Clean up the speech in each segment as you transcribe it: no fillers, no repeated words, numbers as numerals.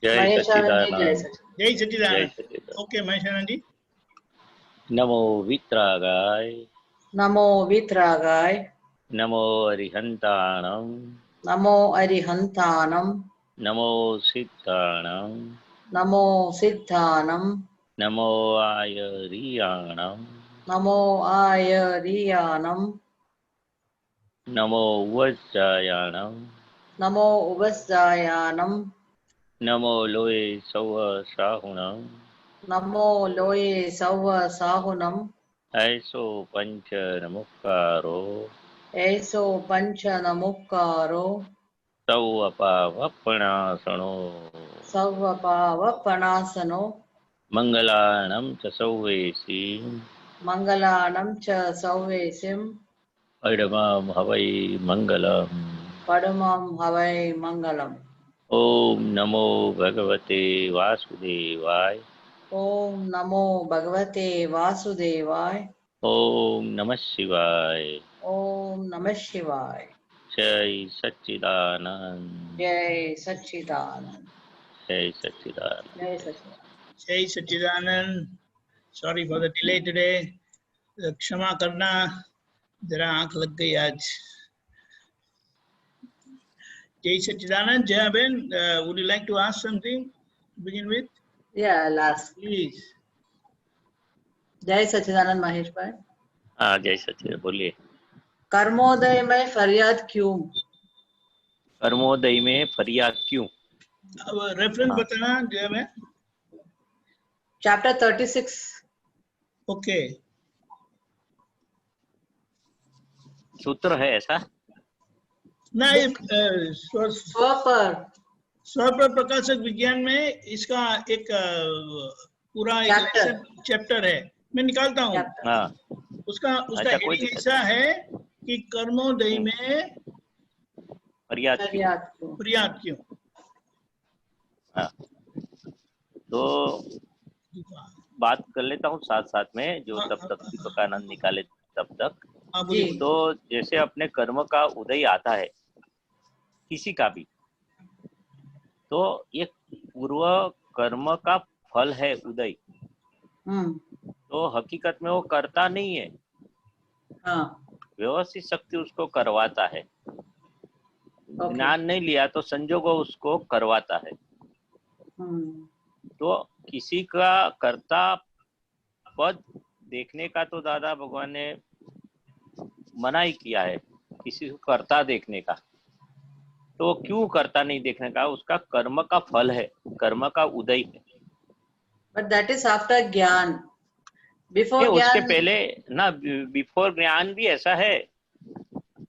जय महेशानंद जी, जय सच्चिदानंद। सच्चिदानंद। जय जय सच्चिदानंद। सच्चिदानंद। ओके महेशानंद जी। नमो वित्रागाय नमो वित्रागाय, नमो अरिहंताणं, नमो अरिहंतानम, नमो सिद्धाणं, नमो सिद्धानम, नमो आयरियाणं, नमो आयरियानम, नमो वज्रायाणं, नमो उपस्जायानम, नमो लोये सौसाहुणं, नमो लोये सौव साहुनम, ऐसो पंच नमुक्कारो ऐसो पंच नमुक्कारो, सौअपावपणासनो, सौव पावपणासनो, मंगलाणं च सौवेसी मंगलानम च सौवेसिम, अडमां हवै मंगलम्। पडमं हवै मंगलम। ओम नमो भगवते वासुदेवाय। ओम नमो भगवते वासुदेवाय। ओम नमः शिवाय। ओम नमः शिवाय। जय सच्चिदानंद। जय सच्चिदानंद। जय सच्चिदानंद। जय सच्चिदानंद। जय Sachchidanand. Sorry for the delay today. क्षमा करना, जरा आंख लग गई आज। जय Sachchidanand. Jaya ben, would you like to ask something to begin with? Yeah, last. Please. जय सच्चिदानंद महेश भाई। हाँ जय सच्चिदानंद, बोलिए। कर्मोदय में फरियाद क्यों? कर्मोदय में फरियाद क्यों? अब रेफरेंस हाँ। बताना जया बेन। चैप्टर 36। ओके। सूत्र है ऐसा? ना ये स्व पर स्वपर प्रकाशक विज्ञान में इसका एक पूरा एक चैप्टर है, मैं निकालता हूँ। हाँ। उसका अच्छा, कोई हेडिंग दिक्कत ऐसा है कि कर्मोदय में फरियाद फरियाद क्यों। हाँ, तो बात कर लेता हूँ साथ साथ में, जो तब तक दीपकानंद निकाले तब तक। तो जैसे अपने कर्म का उदय आता है किसी का भी, तो ये पूर्व कर्म का फल है उदय। तो हकीकत में वो करता नहीं है। व्यवस्थित शक्ति उसको करवाता है। ज्ञान नहीं लिया तो संजोग उसको करवाता है। तो किसी का कर्ता पद देखने का तो दादा भगवान ने मना ही किया है, किसी को करता देखने का। तो क्यों करता नहीं देखने का? उसका कर्म का फल है, कर्म का उदय है। But that is after ज्ञान। बिफोर ज्ञान, उसके पहले ना, बिफोर ज्ञान भी ऐसा है।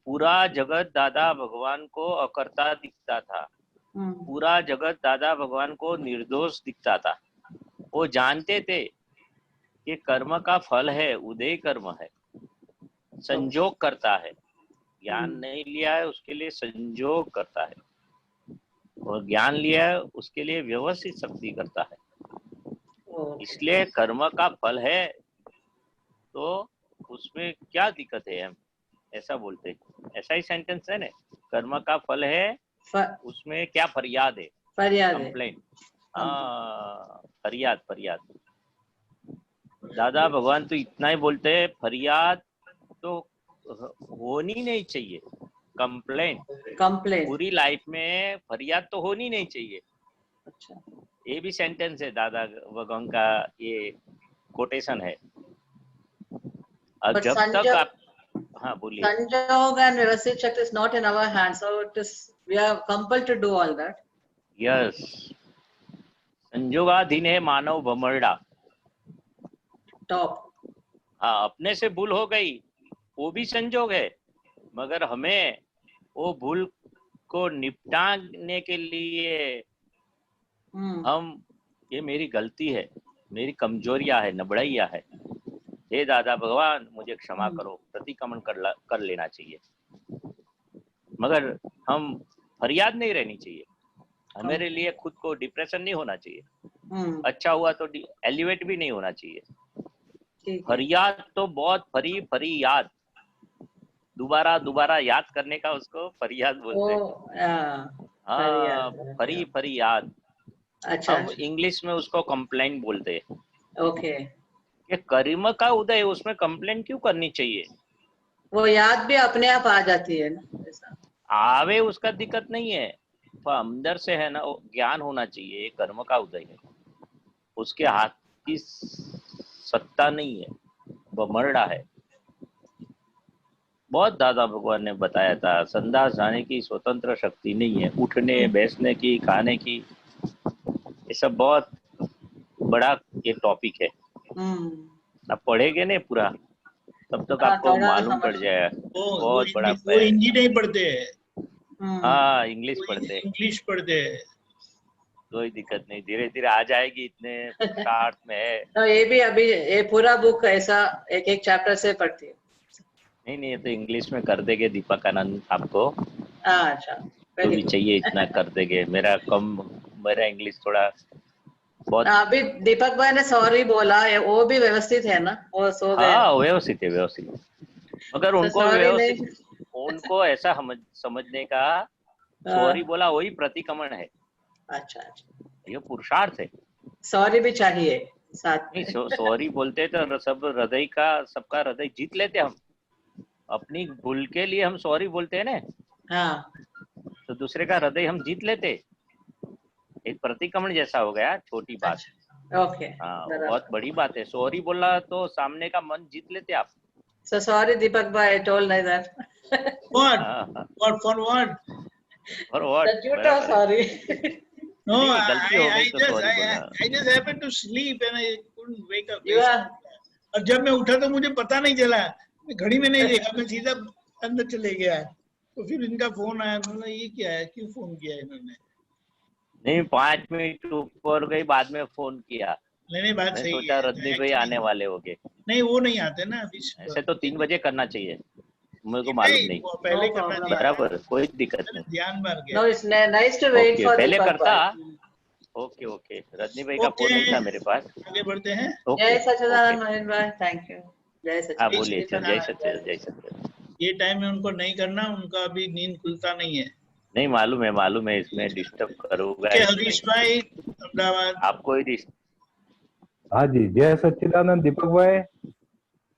पूरा जगत दादा भगवान को अकर्ता दिखता था। पूरा जगत दादा भगवान को निर्दोष दिखता था। वो जानते थे कि कर्म का फल है, उदय कर्म है, संजोग करता है। ज्ञान नहीं लिया है उसके लिए संजोग करता है, और ज्ञान लिया है उसके लिए व्यवस्थित शक्ति करता है। इसलिए कर्म का फल है, तो उसमें क्या दिक्कत है? हम ऐसा बोलते हैं, ऐसा ही सेंटेंस है ना। कर्म का फल है, उसमें क्या फरियाद है? कंप्लेंट। हाँ, फरियाद फरियाद। दादा भगवान तो इतना ही बोलते हैं, फरियाद तो होनी नहीं चाहिए। कंप्लेंट पूरी लाइफ में फरियाद तो होनी नहीं चाहिए। अच्छा, ये भी सेंटेंस है दादा भगवान का, ये कोटेशन है। अब जब तक आप, हाँ बोलिए। संजोग and व्यवस्थित शक्ति is not in our hands, so it is we are compelled to do all that. Yes, संजोगाधीन है मानव भमरड़ा। टॉप। हाँ, अपने से भूल हो गई वो भी संजोग है, मगर हमें वो भूल को निपटाने के लिए हम, ये मेरी गलती है, मेरी कमजोरियां है, नबड़ाइयां है, हे दादा भगवान मुझे क्षमा करो, प्रतिक्रमण कर लेना चाहिए। मगर हम फरियाद नहीं रहनी चाहिए। हमारे लिए खुद को डिप्रेशन नहीं होना चाहिए। अच्छा हुआ तो एलिवेट भी नहीं होना चाहिए। फरियाद तो बहुत फरी याद, दोबारा दोबारा याद करने का उसको फरियाद बोलते हैं। हाँ, फरी याद। अच्छा हम इंग्लिश में उसको कंप्लेंट बोलते हैं। ओके, ये कर्म का उदय, उसमें कंप्लेंट क्यों करनी चाहिए? वो याद भी अपने आप आ जाती है ना ऐसा। आवे उसका दिक्कत नहीं है, पर अंदर से है ना, वो ज्ञान होना चाहिए। ये कर्म का उदय है, उसके हाथ की सत्ता नहीं है, वो मरड़ा है। बहुत दादा भगवान ने बताया था, संदास जाने की स्वतंत्र शक्ति नहीं है, उठने बैठने की, खाने की, ये सब बहुत बड़ा ये टॉपिक है। आप पढ़ेंगे नहीं पूरा तब तक आपको थोड़ा मालूम पड़ जाएगा, वो बहुत बड़ा हिंदी नहीं पढ़ते हैं, हाँ इंग्लिश पढ़ते हैं। इंग्लिश पढ़ते हैं। कोई दिक्कत नहीं, धीरे धीरे आ जाएगी, इतने पुरुषार्थ में है। तो ये भी अभी ये पूरा बुक ऐसा एक एक चैप्टर से पढ़ती है? नहीं, ये तो इंग्लिश में कर देंगे दीपक आनंद आपको, अच्छा, जो भी चाहिए इतना कर देंगे। मेरा इंग्लिश थोड़ा बहुत। अभी दीपक भाई ने सॉरी बोला, वो भी व्यवस्थित है ना? वो सो गए? हाँ व्यवस्थित है, व्यवस्थित। मगर तो उनको sorry व्यवस्थित, नहीं। उनको ऐसा समझने का, सॉरी बोला वही प्रतिक्रमण है। अच्छा अच्छा, ये पुरुषार्थ है। सॉरी भी चाहिए साथ नहीं, में। सॉरी बोलते तो सब हृदय का, सबका हृदय जीत लेते हम। अपनी भूल के लिए हम सॉरी बोलते हैं ना, हाँ तो दूसरे का हृदय हम जीत लेते। एक प्रतिक्रमण जैसा हो गया, छोटी बात। अच्छा, ओके, हाँ, वो बहुत बराबर। बड़ी बात है। सॉरी बोला तो सामने का मन जीत लेते आप। So sorry Deepak bhai, I told like that. What? हाँ, What for what? और व्हाट, That you told बराबर है। sorry. No, नहीं, गलती हो गई तो सॉरी बोला। I just happened to sleep and I couldn't wake up. You are और जब मैं उठा तो मुझे पता नहीं चला, मैं घड़ी में नहीं देखा, मैं सीधा अंदर चले गया। तो फिर इनका फोन आया, बोला ये क्या है, क्यों फोन किया इन्होंने? नहीं, 5 मिनट ऊपर गई, बाद में फोन किया। नहीं बात मैं सही सोचा है रजनी भाई आने वाले होंगे। नहीं वो नहीं आते ना अभी। ऐसे तो 3 बजे करना चाहिए, मेरे को मालूम नहीं नहीं। वो पहले no करना problem. चाहिए, बराबर, कोई दिक्कत नहीं। ध्यान मार No, गया। it's nice to wait okay, for पहले Deepak करता। bhai. ओके ओके, रजनी भाई का फोन ओके, नहीं था मेरे पास। आगे बढ़ते हैं। ओके जय ओके, सच्चिदानंद मोहन भाई, थैंक यू। जय हाँ सच्चिदानंद। बोलिए, सच्चिदानंद। जय सच्चिदानंद, जय सच्चिदानंद। ये टाइम में उनको नहीं करना, उनका अभी नींद खुलता नहीं है। नहीं, मालूम है, इसमें डिस्टर्ब करूंगा ओके, ही हरीश नहीं। भाई अहमदाबाद। आपको ही हाँ जी, जय सच्चिदानंद दीपक भाई,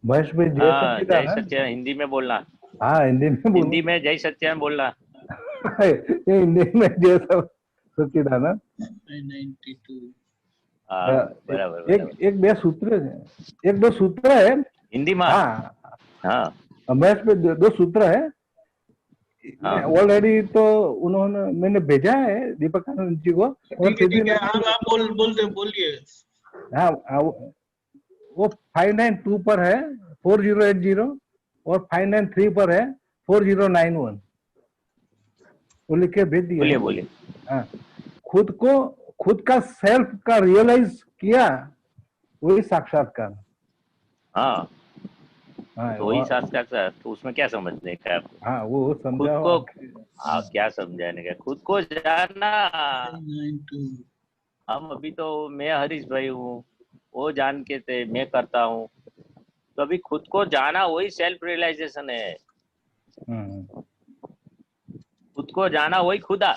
महेश भाई जय हाँ, जय सच्चिदानंद। सच्चिदानंद हिंदी में बोलना। हाँ हिंदी में बोलूं? हिंदी में जय सच्चिदानंद बोलना। ये हिंदी में जय सच्चिदानंद। 92 हाँ बराबर एक बराबर। एक दो सूत्र है हिंदी में। हाँ, हाँ महेश पे दो सूत्र है। हाँ ऑलरेडी तो मैंने भेजा है दीपक आनंद जी को, और फिर भी ठीक है, आप बोलिए। हाँ वो 592 पर है 4080, और 593 पर है 4091। वो लिख के भेज दिया। बोलिए। हाँ, खुद का सेल्फ का रियलाइज किया, वही साक्षात्कार। हाँ, हाँ तो वही साक्षात्कार, तो उसमें क्या समझने का है? हाँ वो खुद समझाओ को, आप। क्या समझाने का? खुद को जानना। 92 हम अभी तो, मैं हरीश भाई हूँ, वो जान के थे, मैं करता हूँ, तो अभी खुद को जाना वही सेल्फ रियलाइजेशन है। खुद को जाना वही खुदा,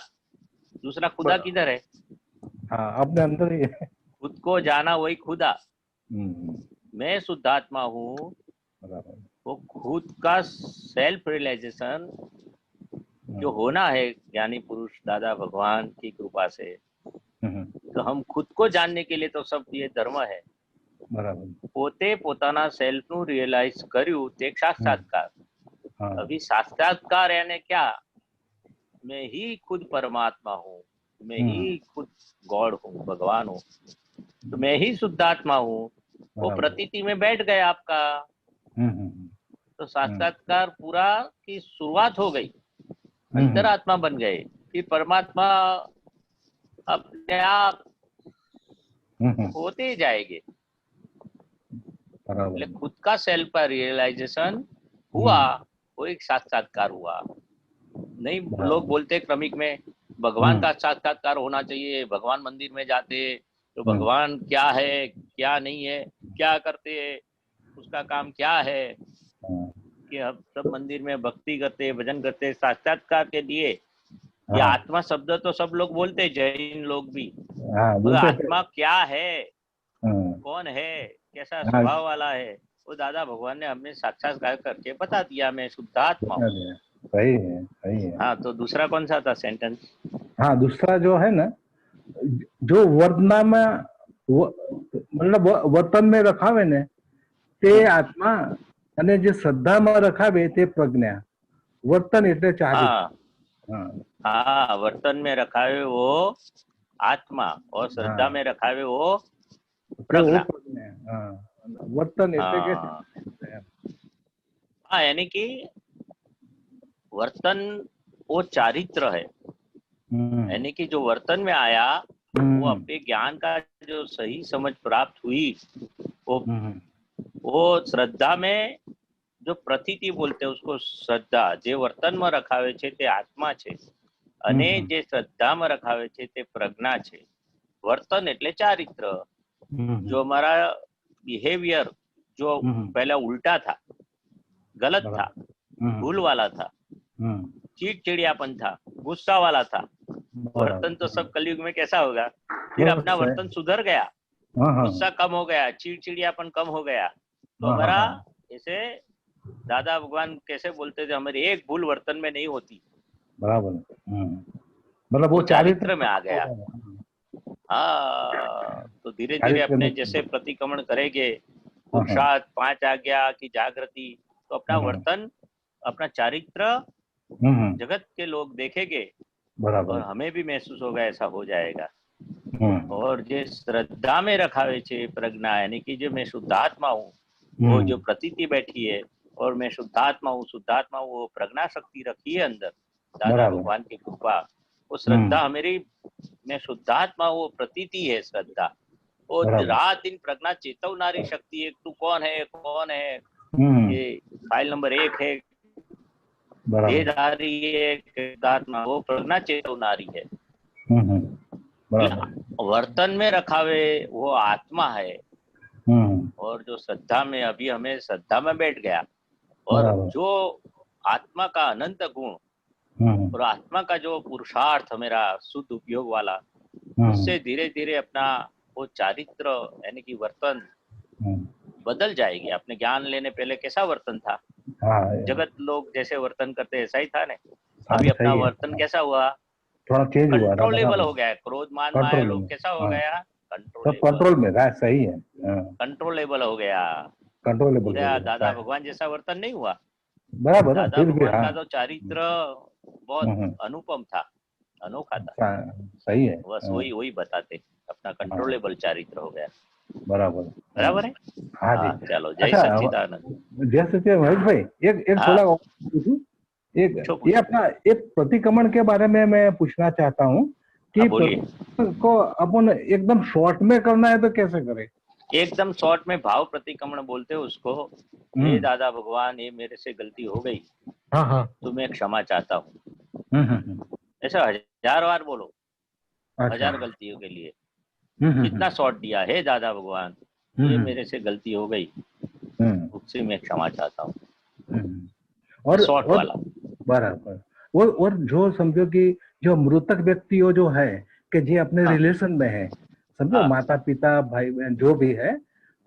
दूसरा खुदा किधर है? हाँ अपने अंदर ही है। खुद को जाना वही खुदा। मैं शुद्धात्मा हूँ, वो खुद का सेल्फ रियलाइजेशन जो होना है ज्ञानी पुरुष दादा भगवान की कृपा से। तो हम खुद को जानने के लिए तो सब ये धर्म है। પોતે પોતાના સેલ્ફ નું રિયલાઇઝ કર્યું તે સાક્ષાત્કાર। अभी साक्षात्कार यानी क्या? मैं ही खुद परमात्मा हूँ, मैं ही खुद गॉड हूँ, भगवान हूँ, तो मैं ही शुद्धात्मा हूँ। वो प्रतीति में बैठ गए आपका, तो साक्षात्कार पूरा की शुरुआत हो गई, अंतरात्मा बन गए, फिर परमात्मा अपने आप होते जाएंगे। खुद का सेल्फ का रियलाइजेशन हुआ, वो एक साक्षात्कार हुआ। नहीं, लोग बोलते क्रमिक में भगवान का साक्षात्कार होना चाहिए, भगवान मंदिर में जाते तो भगवान क्या है क्या नहीं है, क्या करते हैं, उसका काम क्या है, कि हम सब मंदिर में भक्ति करते, भजन करते, साक्षात्कार के लिए। ये आत्मा शब्द तो सब लोग बोलते, जैन लोग भी, हाँ और बोलते आत्मा क्या है, हाँ, कौन है, कैसा हाँ, स्वभाव वाला है, वो दादा भगवान ने हमें साक्षात्कार करके बता दिया, मैं शुद्ध आत्मा हूँ। सही है, सही है। हाँ, तो दूसरा कौन सा था सेंटेंस? हाँ दूसरा जो है ना, जो वर्तना में मतलब वर्तन में रखावे ने ते आत्मा, અને જે શ્રદ્ધામાં રખાવે તે પ્રજ્ઞા, વર્તન એટલે ચારિત્ર। हाँ हाँ हाँ, वर्तन में रखावे वो आत्मा और श्रद्धा हाँ में रखावे वो તે वो प्रज्ञा। પ્રજ્ઞા। हाँ વર્તન એટલે કે हाँ हाँ, यानी कि वर्तन वो चारित्र है, यानी कि जो वर्तन में आया वो अपने ज्ञान का जो सही समझ प्राप्त हुई, वो श्रद्धा में जो प्रतीति बोलते हैं उसको श्रद्धा, जे वर्तन में रखावे छे ते आत्मा छे અને જે શ્રદ્ધામાં રખાવે છે તે પ્રજ્ઞા છે। વર્તન એટલે ચારિત્ર, जो हमारा बिहेवियर जो पहला उल्टा था, गलत था, भूल वाला था, चिड़चिड़ियापन था, गुस्सा वाला था, वर्तन तो सब कलयुग में कैसा होगा? फिर अपना वर्तन सुधर गया, गुस्सा कम हो गया, चिड़चिड़ियापन कम हो गया, तो हमारा ऐसे दादा भगवान कैसे बोलते थे, हमारी एक भूल वर्तन में नहीं होती, बराबर। मतलब वो चारित्र में आ गया। हाँ, तो धीरे धीरे अपने जैसे प्रतिक्रमण करेंगे, पुरुषार्थ, 5 आज्ञा की जागृति, तो अपना वर्तन, अपना चारित्र जगत के लोग देखेंगे और हमें भी महसूस होगा, ऐसा हो जाएगा। और जो श्रद्धा में रखावे छे प्रज्ञा, यानी कि जो मैं शुद्धात्मा हूँ, वो जो प्रतीति बैठी है और मैं शुद्धात्मा हूँ, शुद्धात्मा हूँ, वो प्रज्ञा शक्ति रखी है अंदर दादा भगवान की कृपा, वो श्रद्धा मेरी, मैं शुद्धात्मा हूँ, वो प्रतीति है श्रद्धा, वो रात दिन प्रज्ञा चेतवनारी शक्ति है। तू कौन है, कौन है, ये फाइल नंबर 1 है, देहधारी है शुद्धात्मा, वो प्रज्ञा चेतवनारी है। वर्तन में रखावे वो आत्मा है, और जो श्रद्धा में, अभी हमें श्रद्धा में बैठ गया, और जो आत्मा का अनंत गुण और आत्मा का जो पुरुषार्थ मेरा शुद्ध उपयोग वाला, उससे धीरे धीरे अपना वो चारित्र यानी कि वर्तन बदल जाएगी। अपने ज्ञान लेने पहले कैसा वर्तन था, जगत लोग जैसे वर्तन करते ऐसा ही था ना। अभी अपना वर्तन कैसा हुआ, थोड़ा चेंज हुआ, कंट्रोलेबल हो गया है। क्रोध मान माया लोग कैसा हो गया, कंट्रोल में रहा, सही है, कंट्रोलेबल हो गया, कंट्रोलेबल। दादा भगवान जैसा वर्तन नहीं हुआ। बराबर, दादा भगवान का तो चारित्र बहुत अनुपम था, अनोखा था, सही है। बस वही बताते, अपना कंट्रोलेबल चारित्र हो गया। बराबर, बराबर है। हाँ जी। चलो, जय सच्चिदानंद। जय सच्चिदानंद। महेश भाई, एक थोड़ा एक ये अपना एक प्रतिक्रमण के बारे में मैं पूछना चाहता हूँ कि को अपन एकदम शॉर्ट में करना है तो कैसे करें? एकदम शॉर्ट में भाव प्रतिक्रमण बोलते हैं उसको। हे दादा भगवान, ये मेरे से गलती हो गई, तो मैं क्षमा चाहता हूँ, ऐसा 1000 बार बोलो। 1000 गलतियों के लिए कितना शॉर्ट दिया, हे दादा भगवान, ये मेरे से गलती हो गई, उससे मैं क्षमा चाहता हूँ, और शॉर्ट वाला। बराबर। और जो समझो कि जो मृतक व्यक्ति हो जो है कि जे अपने रिलेशन में है, समझो माता पिता भाई बहन जो भी है,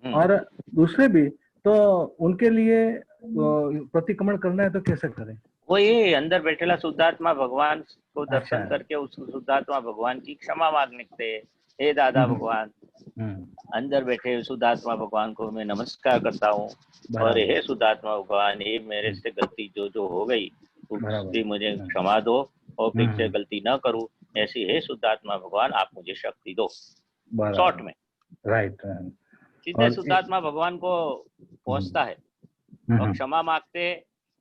और दूसरे भी, तो उनके लिए प्रतिक्रमण करना है तो कैसे करें? वो ये अंदर बैठेला शुद्धात्मा भगवान को दर्शन करके उस शुद्धात्मा भगवान की क्षमा मांगने से, हे दादा भगवान, अंदर बैठे शुद्धात्मा भगवान को मैं नमस्कार करता हूँ, और हे शुद्धात्मा भगवान, ये मेरे से गलती जो हो गई उसकी मुझे क्षमा दो, और फिर से गलती न करूं, ऐसी हे शुद्धात्मा भगवान आप मुझे शक्ति दो। शॉर्ट में, राइट, सीधे शुद्धात्मा भगवान को पहुंचता है, और क्षमा मांगते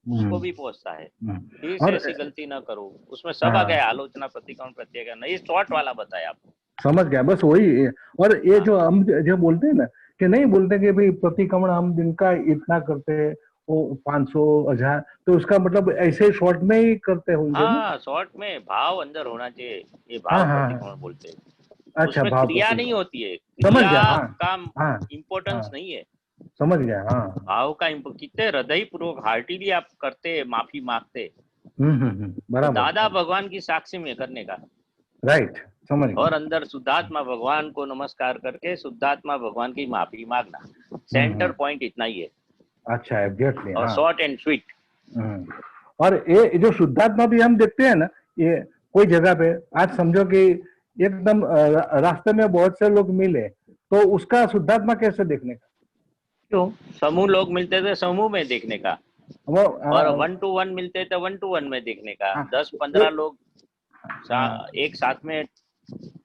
उसको भी पहुंचता है, फिर से ऐसी गलती न करूं, उसमें सब आ गया, आलोचना, प्रतिक्रमण, प्रत्येक, ये शॉर्ट वाला बताया आपको। समझ गया, बस वही। और ये जो हम जो बोलते हैं ना कि नहीं बोलते कि भाई प्रतिक्रमण हम दिन का इतना करते हैं, वो 500 1000, तो उसका मतलब ऐसे शॉर्ट में ही करते होंगे। हाँ, शॉर्ट में भाव अंदर होना चाहिए, ये भाव प्रतिक्रमण बोलते हैं। अच्छा, उसमें भाव क्रिया नहीं होती है, समझ गया, का इम्पोर्टेंस नहीं है, समझ गया। भाव का कितने हृदय पूर्वक हार्टिली आप करते, माफी मांगते, बराबर। दादा भगवान की साक्षी में करने का, राइट, समझ गया। और अंदर शुद्धात्मा भगवान को नमस्कार करके शुद्धात्मा भगवान की माफी मांगना। सेंटर पॉइंट इतना ही है। अच्छा, एग्जैक्टली। और हाँ, शॉर्ट एंड स्वीट। और ये जो शुद्धात्मा भी हम देखते हैं ना, ये कोई जगह पे आज समझो कि एकदम रास्ते में बहुत से लोग मिले, तो उसका शुद्धात्मा कैसे देखने का? क्यों? समूह लोग मिलते थे समूह में देखने का, वो और 1 to 1 मिलते थे 1 to 1 में देखने का। 10-15 लोग एक साथ में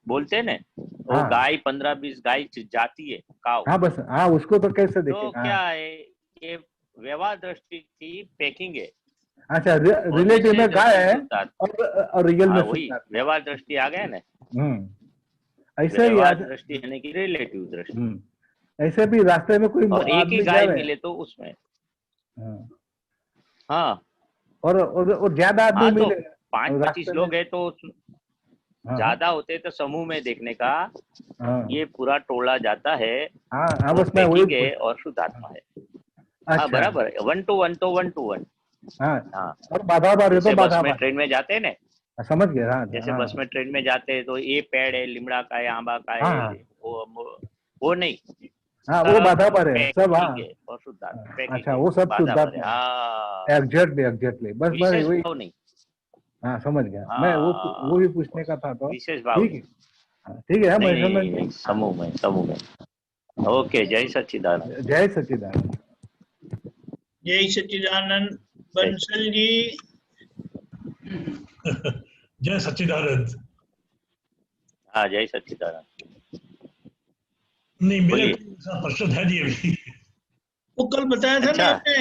बोलते हैं ना, वो गाय 15-20 गाय जाती है, काव। हाँ बस, हाँ उसको तो कैसे तो देखेगा? क्या है, ये व्यवहार दृष्टि की पैकिंग है। अच्छा, रिलेटिव में गाय है और रियल में वही व्यवहार दृष्टि आ गया ना। ऐसे ही व्यवहार दृष्टि यानी कि रिलेटिव दृष्टि। ऐसे भी रास्ते में कोई और एक ही आदमी गाय मिले तो उसमें हाँ, और ज्यादा आदमी तो मिले, 5-25 लोग है तो ज्यादा होते तो समूह में देखने का। ये पूरा टोला जाता है, हाँ, वो बस मैं वही पैकिंग है और शुद्धात्मा है। हाँ अच्छा, बराबर है, 1 to 1 तो 1 to 1। हाँ, और बाधा बार है तो जैसे बस बाधा में बार, ट्रेन में जाते हैं ना, समझ गए। हाँ, जैसे बस में ट्रेन में जाते हैं तो ये पेड़ है, लिमड़ा का है, आंबा का है, वो नहीं, हाँ, वो बाधा पर है सब। हाँ, है और शुद्धात्मा पैकिंग अच्छा, है, वो सब बाधा पर है। शुद्धात्मा। हाँ, एग्जैक्टली, बस विशेष वही। भाव नहीं। हाँ, समझ गया मैं, वो भी पूछने का था, तो विशेष भाव ठीक है। ठीक है, मैं समझ नहीं, समूह में। ओके, जय सच्चिदानंद। जय सच्चिदानंद। जय सच्चिदानंद। बंसल जी। जय सच्चिदानंद। हाँ, जय सच्चिदानंद। नहीं, मेरे को प्रश्न है नहीं अभी। वो कल बताया था अच्छा। ना आपने,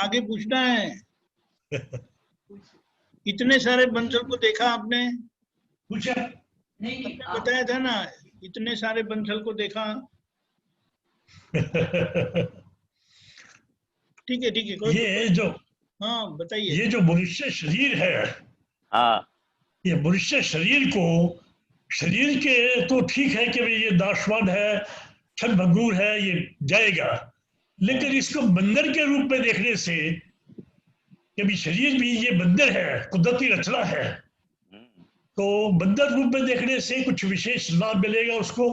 आगे पूछना है। इतने सारे बंसल को देखा आपने? पूछा नहीं, बताया था ना, इतने सारे बंसल को देखा। ठीक है, ये जो, हाँ बताइए। ये जो मनुष्य शरीर है, हाँ, ये मनुष्य शरीर को, शरीर के तो ठीक है कि ये नाशवान है, क्षण भंगुर है, ये जाएगा, लेकिन इसको बंदर के रूप में देखने से, कि शरीर भी ये बंदर है, कुदरती रचना है, तो बंदर रूप में देखने से कुछ विशेष लाभ मिलेगा उसको?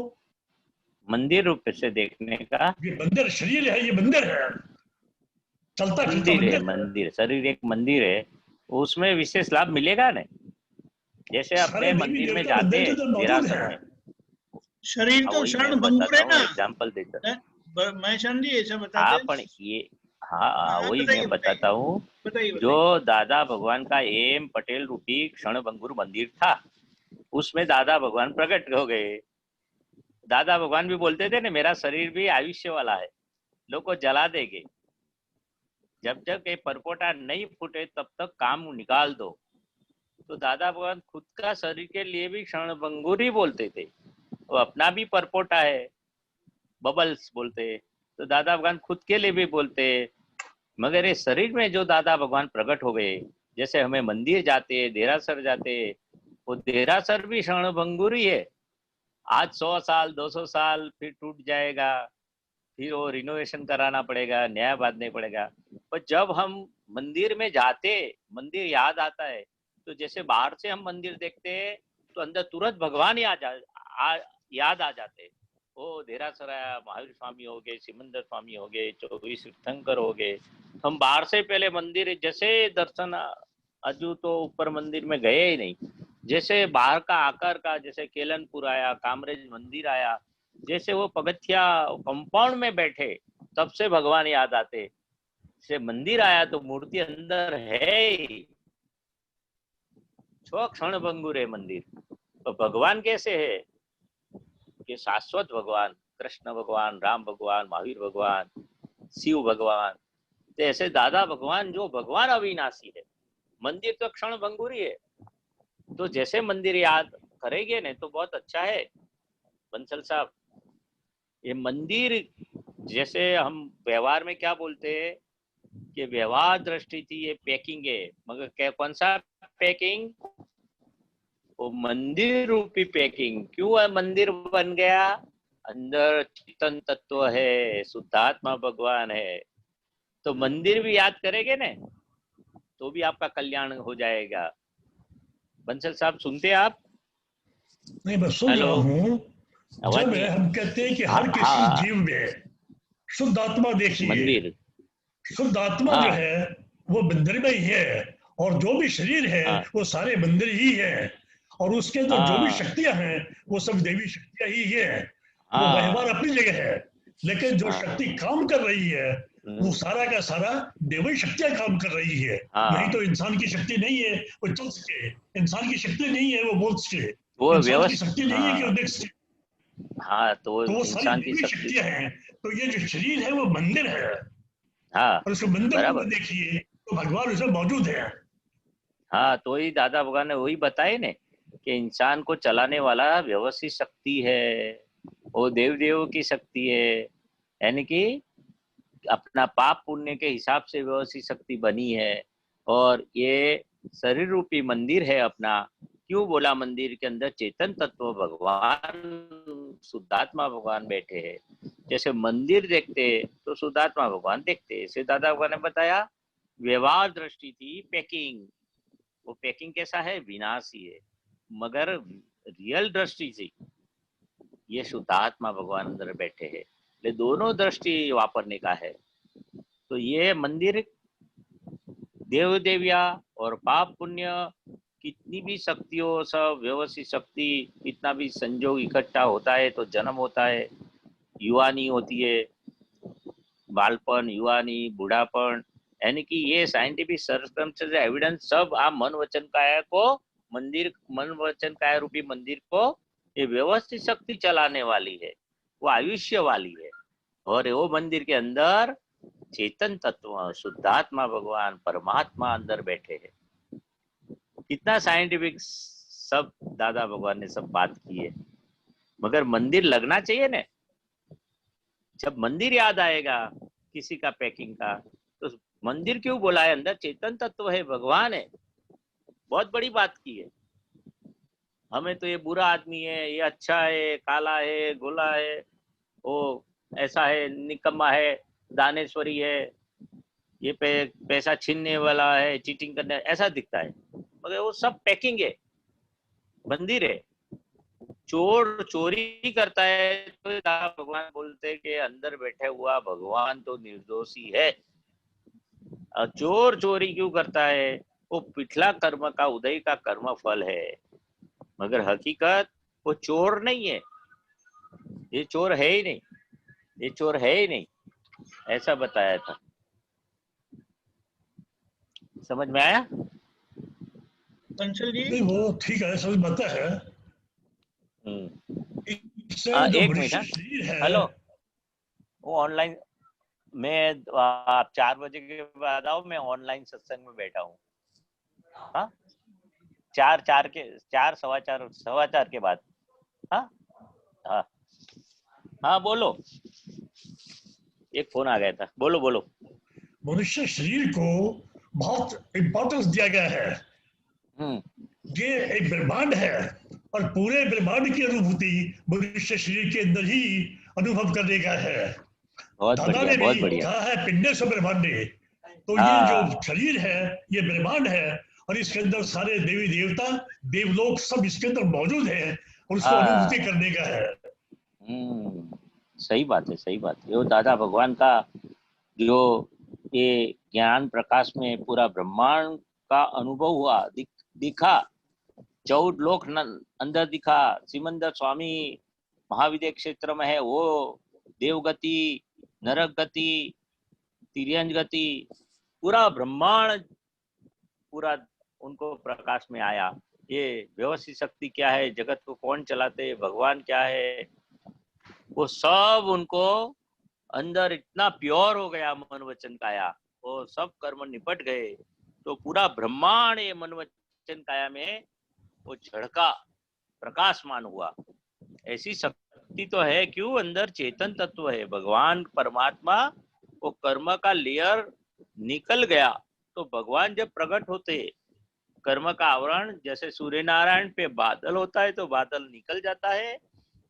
मंदिर रूप से देखने का। ये बंदर शरीर है, ये बंदर है, चलता फिरता मंदिर है, बंदर है। मंदिर, शरीर एक मंदिर है, उसमें विशेष लाभ मिलेगा ना। जैसे अपने मंदिर में जाते हैं देरासर में, शरीर तो वही क्षण मैं भंगुर है बताता हूँ, ना। एग्जाम्पल देता हूँ। महेशान जी ऐसा बताते हाँ, हैं। पर ये, हाँ वही मैं बताता हूँ। बताइए। जो दादा भगवान का एम पटेल रूपी क्षण भंगुर मंदिर था, उसमें दादा भगवान प्रकट हो गए। दादा भगवान भी बोलते थे ना, मेरा शरीर भी आयुष्य वाला है, लोग को जला देंगे, जब तक ये परपोटा नहीं फूटे तब तक काम निकाल दो। तो दादा भगवान खुद का शरीर के लिए भी क्षण भंगुर ही बोलते थे। वो अपना भी परपोटा है, बबल्स बोलते। तो दादा भगवान खुद के लिए भी बोलते। मगर ये शरीर में जो दादा भगवान प्रकट हो गए, जैसे हमें मंदिर जाते, देरासर जाते, वो देरासर भी क्षण भंगुर ही है। आज 100 साल 200 साल फिर टूट जाएगा, फिर वो रिनोवेशन कराना पड़ेगा, नया बांधने पड़ेगा। पर जब हम मंदिर में जाते, मंदिर याद आता है। तो जैसे बाहर से हम मंदिर देखते हैं तो अंदर तुरंत भगवान याद आ जाते। ओ देरासर आया, महावीर स्वामी हो गए, सिमंदर स्वामी हो गए, 24 तीर्थंकर हो गए। हम बाहर से पहले मंदिर जैसे दर्शन, अजू तो ऊपर मंदिर में गए ही नहीं, जैसे बाहर का आकर का, जैसे केलनपुर आया, कामरेज मंदिर आया, जैसे वो पगथिया कंपाउंड में बैठे तब से भगवान याद आते। से मंदिर आया तो मूर्ति अंदर है ही, छो क्षण भंगुर है मंदिर। तो भगवान कैसे है कि शाश्वत भगवान, कृष्ण भगवान, राम भगवान, महावीर भगवान, शिव भगवान। तो ऐसे दादा भगवान जो भगवान अविनाशी है, मंदिर तो क्षण भंगुर ही है। तो जैसे मंदिर याद करेंगे ना तो बहुत अच्छा है बंसल साहब। ये मंदिर जैसे हम व्यवहार में क्या बोलते हैं कि व्यवहार दृष्टि थी, ये पैकिंग है, मगर क्या, कौन सा पैकिंग? वो मंदिर रूपी पैकिंग। क्यों है मंदिर बन गया? अंदर चेतन तत्व है, शुद्धात्मा भगवान है। तो मंदिर भी याद करेंगे ना तो भी आपका कल्याण हो जाएगा। बंसल साहब सुनते आप? नहीं, मैं सुन रहा हूँ। जब हम कहते हैं कि हर किसी जीव में शुद्ध आत्मा देखिए, मंदिर, शुद्ध आत्मा जो है वो मंदिर में ही है, और जो भी शरीर है वो सारे मंदिर ही है, और उसके अंदर जो भी शक्तियां हैं वो सब देवी शक्तियां ही है। वो व्यवहार अपनी जगह है, लेकिन जो शक्ति काम कर रही है वो सारा का सारा देवी शक्तियां काम कर रही है। नहीं तो इंसान की शक्ति नहीं है वो चल सके, इंसान की शक्ति नहीं है वो बोल सके, इंसान की शक्ति नहीं है कि वो देख सके। तो वो सारी इंसान की देवी शक्ति, शक्तियां हैं। तो ये जो शरीर है वो मंदिर है, हाँ और उसको मंदिर को देखिए तो भगवान उसमें मौजूद है। हाँ, तो ही दादा भगवान ने वही बताए ने कि इंसान को चलाने वाला व्यवस्थित शक्ति है, वो देव देव की शक्ति है, यानी कि अपना पाप पुण्य के हिसाब से व्यवस्थित शक्ति बनी है। और ये शरीर रूपी मंदिर है अपना। क्यों बोला मंदिर के अंदर चेतन तत्व भगवान शुद्धात्मा भगवान बैठे हैं। जैसे मंदिर देखते तो शुद्धात्मा भगवान देखते, ऐसे दादा भगवान ने बताया। व्यवहार दृष्टि थी पैकिंग, वो पैकिंग कैसा है, विनाशी है, मगर रियल दृष्टि से ये शुद्धात्मा भगवान अंदर बैठे हैं। ये दोनों दृष्टि वापरने का है। तो ये मंदिर देव देविया और पाप पुण्य कितनी भी शक्तियों, सब व्यवस्थित शक्ति, कितना भी संयोग इकट्ठा होता है तो जन्म होता है, युवानी होती है, बालपन, युवानी, बूढ़ापन, यानी कि ये साइंटिफिक सर्कमस्टेंस एविडेंस सब आप मन वचन काया को मंदिर, मन वचन काया रूपी मंदिर को ये व्यवस्थित शक्ति चलाने वाली है, वो आयुष्य वाली है। और वो मंदिर के अंदर चेतन तत्व शुद्धात्मा भगवान परमात्मा अंदर बैठे हैं। कितना साइंटिफिक सब दादा भगवान ने सब बात की है, मगर मंदिर लगना चाहिए ना। जब मंदिर याद आएगा किसी का पैकिंग का, तो मंदिर क्यों बोला है, अंदर चेतन तत्व है, भगवान है। बहुत बड़ी बात की है। हमें तो ये बुरा आदमी है, ये अच्छा है, काला है, गोला है, वो ऐसा है, निकम्मा है, दानेश्वरी है, ये पैसा छीनने वाला है, चीटिंग करने, ऐसा दिखता है, मगर वो सब पैकिंग है। मंदिर है। चोर चोरी करता है तो भगवान बोलते हैं कि अंदर बैठा हुआ भगवान तो निर्दोषी है। चोर चोरी क्यों करता है, वो पिछला कर्म का उदय का कर्म फल है, मगर हकीकत वो चोर नहीं है, ये चोर है ही नहीं, ये चोर है ही नहीं, ऐसा बताया था। समझ में आया कंसल जी? नहीं, वो ठीक है, समझ में आता है। एक मिनट, हेलो, वो ऑनलाइन, मैं आप 4 बजे के बाद आओ, मैं ऑनलाइन सत्संग में बैठा हूँ। हाँ, 4 सवा चार के बाद। हाँ हाँ हाँ, बोलो, एक फोन आ गया था, बोलो बोलो। मनुष्य शरीर को बहुत इंपॉर्टेंस दिया गया है। ये एक ब्रह्मांड है, और पूरे ब्रह्मांड की अनुभूति मनुष्य शरीर के अंदर ही अनुभव करने का है। दादा ने भी कहा है पिंडे ब्रह्मांडे, तो ये जो शरीर है ये ब्रह्मांड है, और इसके अंदर सारे देवी देवता, देवलोक सब इसके अंदर मौजूद है, और उसको अनुभूति करने का है। सही बात है, सही बात है। वो दादा भगवान का जो ये ज्ञान प्रकाश में पूरा ब्रह्मांड का अनुभव हुआ, दिखा, 14 लोक अंदर दिखा। सिमंदर स्वामी महाविद्य क्षेत्र में है, वो देवगति, नरक गति, तिर्यंज गति, पूरा ब्रह्मांड पूरा उनको प्रकाश में आया। ये व्यवस्थित शक्ति क्या है, जगत को कौन चलाते, भगवान क्या है, वो सब उनको अंदर इतना प्योर हो गया मन वचन काया, वो सब कर्म निपट गए। तो पूरा ब्रह्मांड ये मन वचन काया में वो झड़का, प्रकाशमान हुआ। ऐसी शक्ति तो है, क्यों, अंदर चेतन तत्व है, भगवान परमात्मा, वो कर्म का लेयर निकल गया। तो भगवान जब प्रकट होते, कर्म का आवरण, जैसे सूर्य नारायण पे बादल होता है तो बादल निकल जाता है,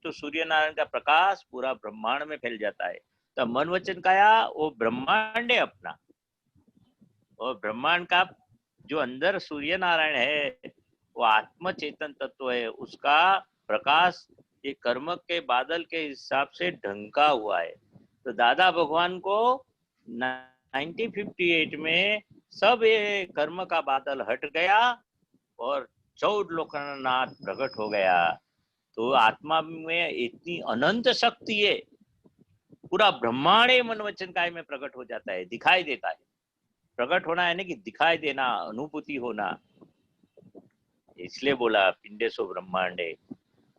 तो सूर्य नारायण का प्रकाश पूरा ब्रह्मांड में फैल जाता है। तो मन वचन काया वो ब्रह्मांड है अपना, और ब्रह्मांड का जो अंदर सूर्य नारायण है वो आत्म चेतन तत्व है, उसका प्रकाश ये कर्म के बादल के हिसाब से ढंका हुआ है। तो दादा भगवान को 1958 में सब ये कर्म का बादल हट गया और 14 लोकनाथ प्रकट हो गया। तो आत्मा में इतनी अनंत शक्ति है, पूरा ब्रह्मांड मन वचन काय में प्रकट हो जाता है, दिखाई देता है। प्रकट होना है ना कि दिखाई देना, अनुभूति होना। इसलिए बोला पिंडेसो ब्रह्मांडे,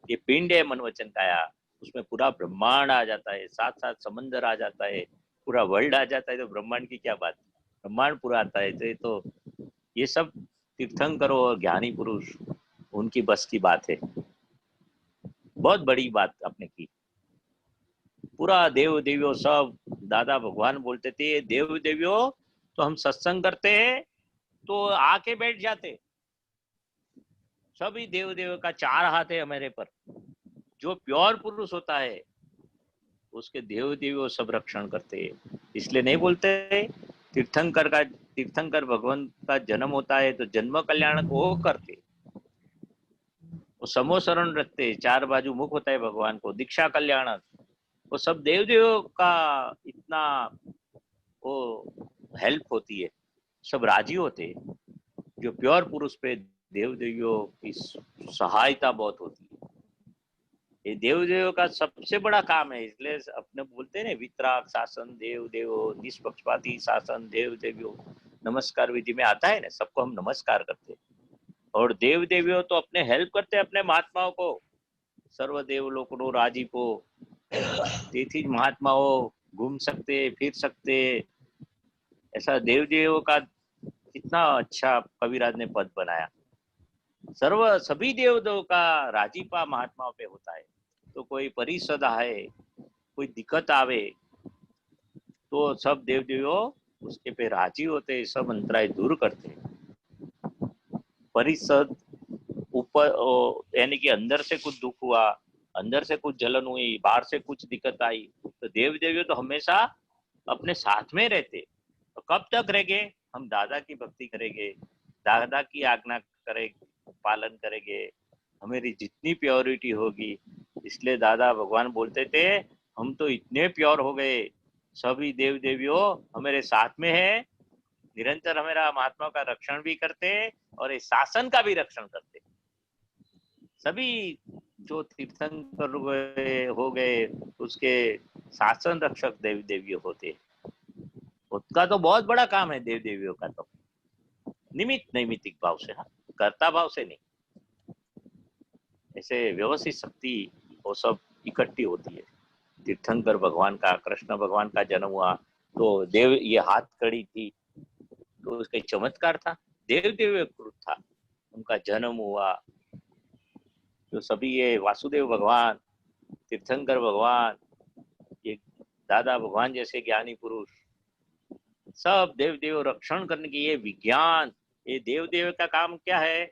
ये पिंड है मन वचन काया, उसमें पूरा ब्रह्मांड आ जाता है, साथ साथ समंदर आ जाता है, पूरा वर्ल्ड आ जाता है। तो ब्रह्मांड की क्या बात, ब्रह्मांड पूरा आता है। तो ये सब तीर्थंकरों और ज्ञानी पुरुष उनकी बस की बात है। बहुत बड़ी बात आपने की। पूरा देव देवियों सब दादा भगवान बोलते थे, देव देवियों तो हम सत्संग करते हैं तो आके बैठ जाते। सभी देव देव का 4 हाथ है हमारे पर। जो प्योर पुरुष होता है उसके देव देवियों सब रक्षण करते हैं। इसलिए नहीं बोलते तीर्थंकर भगवान का जन्म होता है तो जन्म कल्याण को वो करते, वो समो शरण रखते, 4 बाजू मुख होता है भगवान को, दीक्षा कल्याण, वो सब देव देवियों का इतना वो हेल्प होती है, सब राजी होते हैं। जो प्योर पुरुष पे देव देवियों की सहायता बहुत होती है। ये देव देवियों का सबसे बड़ा काम है। इसलिए अपने बोलते हैं ना, वितराग शासन देव देवो, निष्पक्षपाती शासन देव देवियों, नमस्कार विधि में आता है ना, सबको हम नमस्कार करते हैं। और देव देवियों तो अपने हेल्प करते हैं अपने महात्माओं को, सर्वदेव लोकनो राजीपो, તેથી જ महात्माओं घूम सकते फिर सकते। ऐसा देव देवों का कितना अच्छा कविराज ने पद बनाया। सभी देव देव का राजीपा महात्माओं पे होता है। तो कोई परिषद है, कोई दिक्कत आवे तो सब देव देवियों उसके पे राजी होते, सब अंतराय दूर करते। परिषद ऊपर यानी कि अंदर से कुछ दुख हुआ, अंदर से कुछ जलन हुई, बाहर से कुछ दिक्कत आई, तो देव देवियों तो हमेशा अपने साथ में रहते। तो कब तक रहेंगे? हम दादा की भक्ति करेंगे, दादा की आज्ञा करेंगे, पालन करेंगे, हमारी जितनी प्योरिटी होगी। इसलिए दादा भगवान बोलते थे, हम तो इतने प्योर हो गए, सभी देव देवियों हमारे साथ में है, निरंतर हमारा महात्मा का रक्षण भी करते और इस शासन का भी रक्षण करते। सभी जो तीर्थंकर हो गए उसके शासन रक्षक देव देवी होते। उसका तो बहुत बड़ा काम है देव देवियों का, तो निमित्त नैमित्तिक भाव से, हाँ, कर्ता भाव से नहीं। ऐसे व्यवस्थित शक्ति वो सब इकट्ठी होती है। तीर्थंकर भगवान का, कृष्ण भगवान का जन्म हुआ तो देव ये हाथ कड़ी थी तो उसका चमत्कार था, देव देव कृत था, उनका जन्म हुआ। तो सभी ये वासुदेव भगवान, तीर्थंकर भगवान, ये दादा भगवान जैसे ज्ञानी पुरुष, सब देव देव रक्षण करने की ये विज्ञान, ये देव देव का काम क्या है?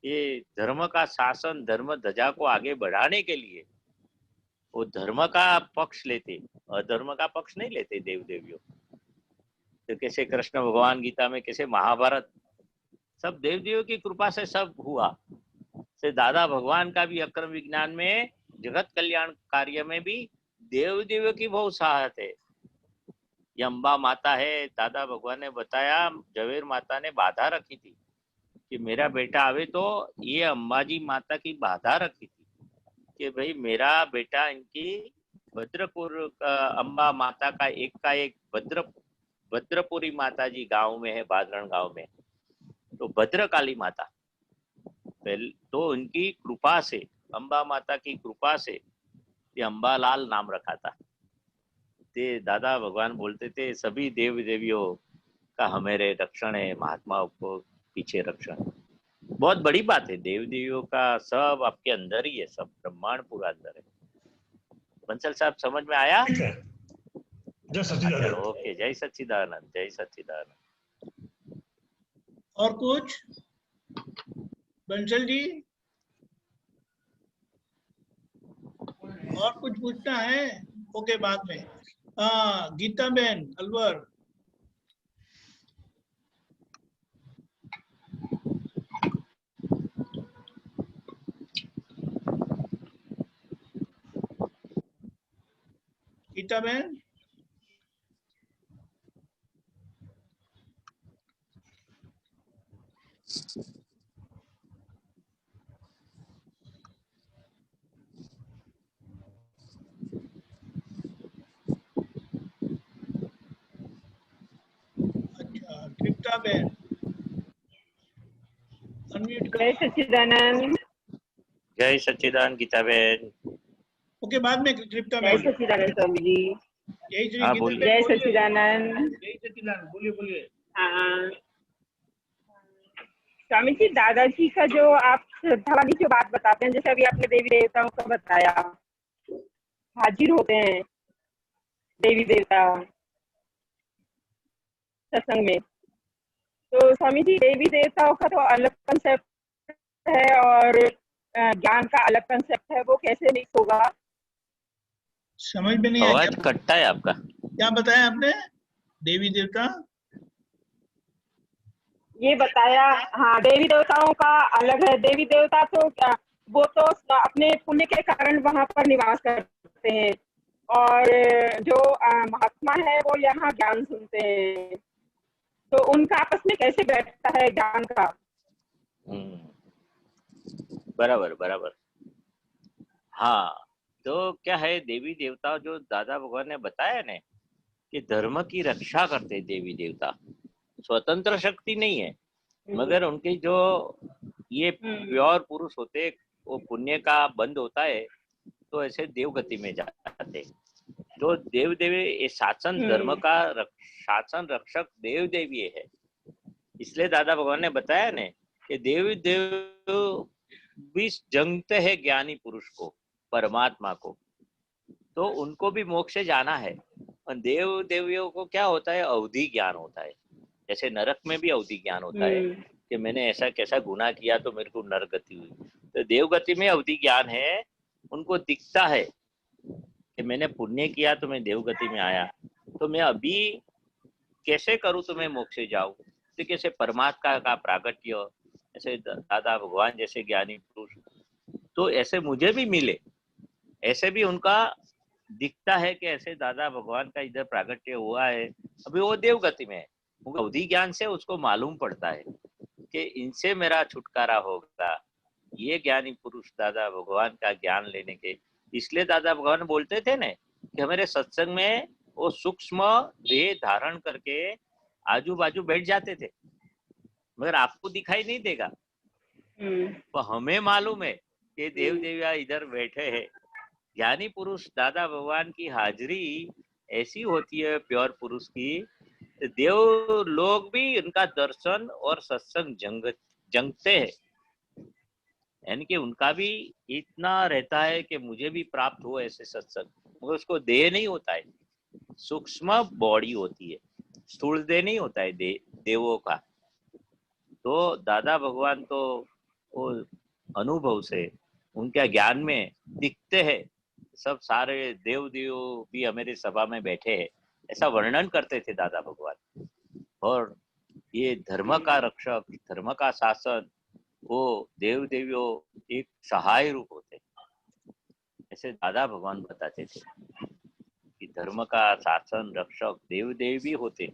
ये धर्म का शासन, धर्म ध्वजा को आगे बढ़ाने के लिए वो धर्म का पक्ष लेते, अधर्म का पक्ष नहीं लेते देव देवियों। तो कैसे कृष्ण भगवान गीता में, कैसे महाभारत, सब देव देवियों की कृपा से सब हुआ। से दादा भगवान का भी अक्रम विज्ञान में, जगत कल्याण कार्य में भी देव देवियों की बहुत सहायता है। ये अम्बा माता है, दादा भगवान ने बताया, जवेर माता ने बाधा रखी थी कि मेरा बेटा आवे, तो ये अम्बाजी माता की बाधा रखी थी कि भाई मेरा बेटा, इनकी भद्रपुर अम्बा माता का एक भद्रपुरी माता जी गांव में है, बादरण गांव में, तो भद्रकाली माता, तो उनकी कृपा से, अम्बा माता की कृपा से ये अम्बालाल नाम रखा था। ते दादा भगवान बोलते थे, सभी देव देवियों का हमारे रक्षण है, महात्माओं को पीछे रक्षण। बहुत बड़ी बात है, देव देवियों का सब आपके अंदर ही है, सब ब्रह्मांड पूरा अंदर है। बंसल साहब समझ में आया? जय सच्चिदानंद। ओके, जय सच्चिदानंद, जय सच्चिदानंद। और कुछ बंसल जी, और कुछ पूछना है? ओके, बाद में। हाँ, गीता बहन अलवर। गीता बहन, अच्छा गीता बहन अनम्यूट जय कर। सच्चिदानंद। जय सच्चिदानंद गीता बहन। ओके, बाद में कृप्ता जय बहन। सच्चिदानंद स्वामी जी। जय श्री हाँ, गीता बोलिए। बहन जय बोलिए। सच्चिदानंद। जय सच्चिदानंद, बोलिए बोलिए। हाँ स्वामी जी, दादाजी का जो आप श्रद्धा वाली जो बात बताते हैं, जैसे अभी आपने देवी देवताओं का बताया, हाजिर होते हैं देवी देवता सत्संग में, तो स्वामी जी देवी देवताओं का तो अलग कंसेप्ट है और ज्ञान का अलग कंसेप्ट है, वो कैसे मिक्स होगा? समझ में नहीं आया। आवाज कटता है आपका। क्या बताया आपने? देवी देवता ये बताया, हाँ देवी देवताओं का अलग है। देवी देवता तो वो तो अपने पुण्य के कारण वहां पर निवास करते हैं, और जो महात्मा है वो यहाँ ज्ञान सुनते हैं, तो उनका आपस में कैसे बैठता है ज्ञान का? बराबर बराबर। हाँ, तो क्या है, देवी देवता जो दादा भगवान ने बताया ना कि धर्म की रक्षा करते देवी देवता, स्वतंत्र शक्ति नहीं है, मगर उनके जो ये प्योर पुरुष होते, वो पुण्य का बंद होता है तो ऐसे देवगति में जाते। तो देव देवी ये शासन धर्म का शासन रक्षक देव देवी है। इसलिए दादा भगवान ने बताया ने कि देवी देव भी जंगते हैं ज्ञानी पुरुष को, परमात्मा को, तो उनको भी मोक्ष जाना है। और देव देवियों को क्या होता है, अवधि ज्ञान होता है। जैसे नरक में भी अवधि ज्ञान होता है कि मैंने ऐसा कैसा गुनाह किया तो मेरे को नरक गति हुई। तो देवगति में अवधि ज्ञान है, उनको दिखता है कि मैंने पुण्य किया तो मैं देवगति में आया, तो मैं अभी कैसे करूं तो मैं मोक्ष जाऊं। तो कैसे परमात्मा का प्रागट्य, ऐसे दादा भगवान जैसे ज्ञानी पुरुष तो ऐसे मुझे भी मिले, ऐसे भी उनका दिखता है कि ऐसे दादा भगवान का इधर प्रागट्य हुआ है, अभी वो देवगति में है। अवधि ज्ञान से उसको मालूम पड़ता है कि इनसे मेरा छुटकारा होगा। ये ज्ञानी पुरुष दादा भगवान का ज्ञान लेने के, इसलिए दादा भगवान बोलते थे ना कि हमारे सत्संग में वो सूक्ष्म देह धारण करके आजू बाजू बैठ जाते थे, मगर आपको दिखाई नहीं देगा, तो हमें मालूम है कि देव देविया इधर बैठे हैं। ज्ञानी पुरुष दादा भगवान की हाजिरी ऐसी होती है प्योर पुरुष की, देव लोग भी उनका दर्शन और सत्संग जंगते हैं। यानी कि उनका भी इतना रहता है कि मुझे भी प्राप्त हो ऐसे सत्संग, मगर उसको देह नहीं होता है, सूक्ष्म बॉडी होती है, स्थूल देह नहीं होता है देवों का। तो दादा भगवान तो वो अनुभव से उनके ज्ञान में दिखते हैं। सब सारे देव भी हमारे सभा में बैठे हैं, ऐसा वर्णन करते थे दादा भगवान। और ये धर्म का रक्षक, धर्म का शासन, वो देव देवियों एक सहाय रूप होते, ऐसे दादा भगवान बताते थे कि धर्म का शासन रक्षक देव देवी होते।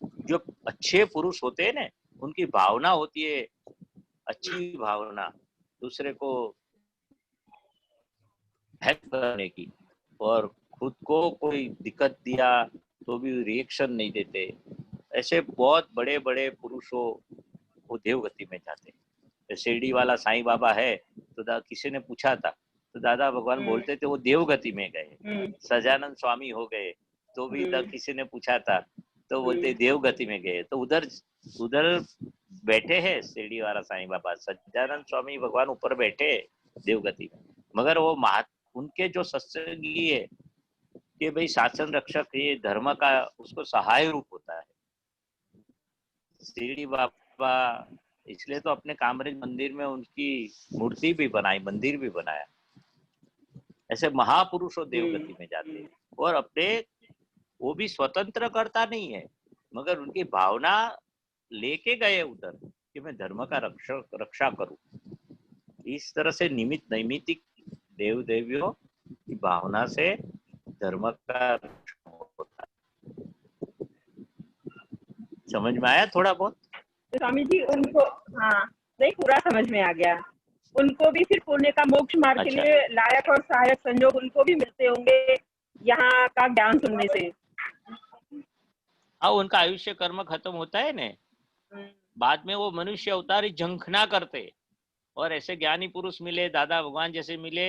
जो अच्छे पुरुष होते हैं ना, उनकी भावना होती है अच्छी भावना, दूसरे को हेल्प करने की, और खुद को कोई दिक्कत दिया तो भी रिएक्शन नहीं देते। ऐसे बहुत बड़े बड़े पुरुषों वो देवगति में जाते। शिरडी वाला साईं बाबा है तो किसी ने पूछा था तो दादा भगवान बोलते थे वो देवगति में गए। सजानंद स्वामी हो गए तो भी किसी ने पूछा था तो बोलते देवगति में गए। तो उधर बैठे हैं शिरडी वाला साईं बाबा, सज्जानंद स्वामी भगवान ऊपर बैठे देवगति में, मगर वो उनके जो सत्संगी है कि भाई शासन रक्षक, ये धर्म का उसको सहाय रूप होता है शिरडी बाबा। इसलिए तो अपने कामरेज मंदिर में उनकी मूर्ति भी बनाई, मंदिर भी बनाया। ऐसे महापुरुषों देवगति में जाते और अपने वो भी स्वतंत्र करता नहीं है, मगर उनकी भावना लेके गए उधर कि मैं धर्म का रक्षा करूं। इस तरह से निमित्त नैमित्तिक देव देवियों की भावना से धर्म का रक्षण होता है। समझ में आया थोड़ा बहुत? तो स्वामी जी उनको, हाँ नहीं पूरा समझ में आ गया। उनको भी फिर पुण्य का मोक्ष मार्ग के अच्छा। लिए लायक और सहायक संयोग उनको भी मिलते होंगे यहाँ का ज्ञान सुनने से। हाँ, उनका आयुष्य कर्म खत्म होता है ने, बाद में वो मनुष्य अवतारी झंखना करते, और ऐसे ज्ञानी पुरुष मिले, दादा भगवान जैसे मिले,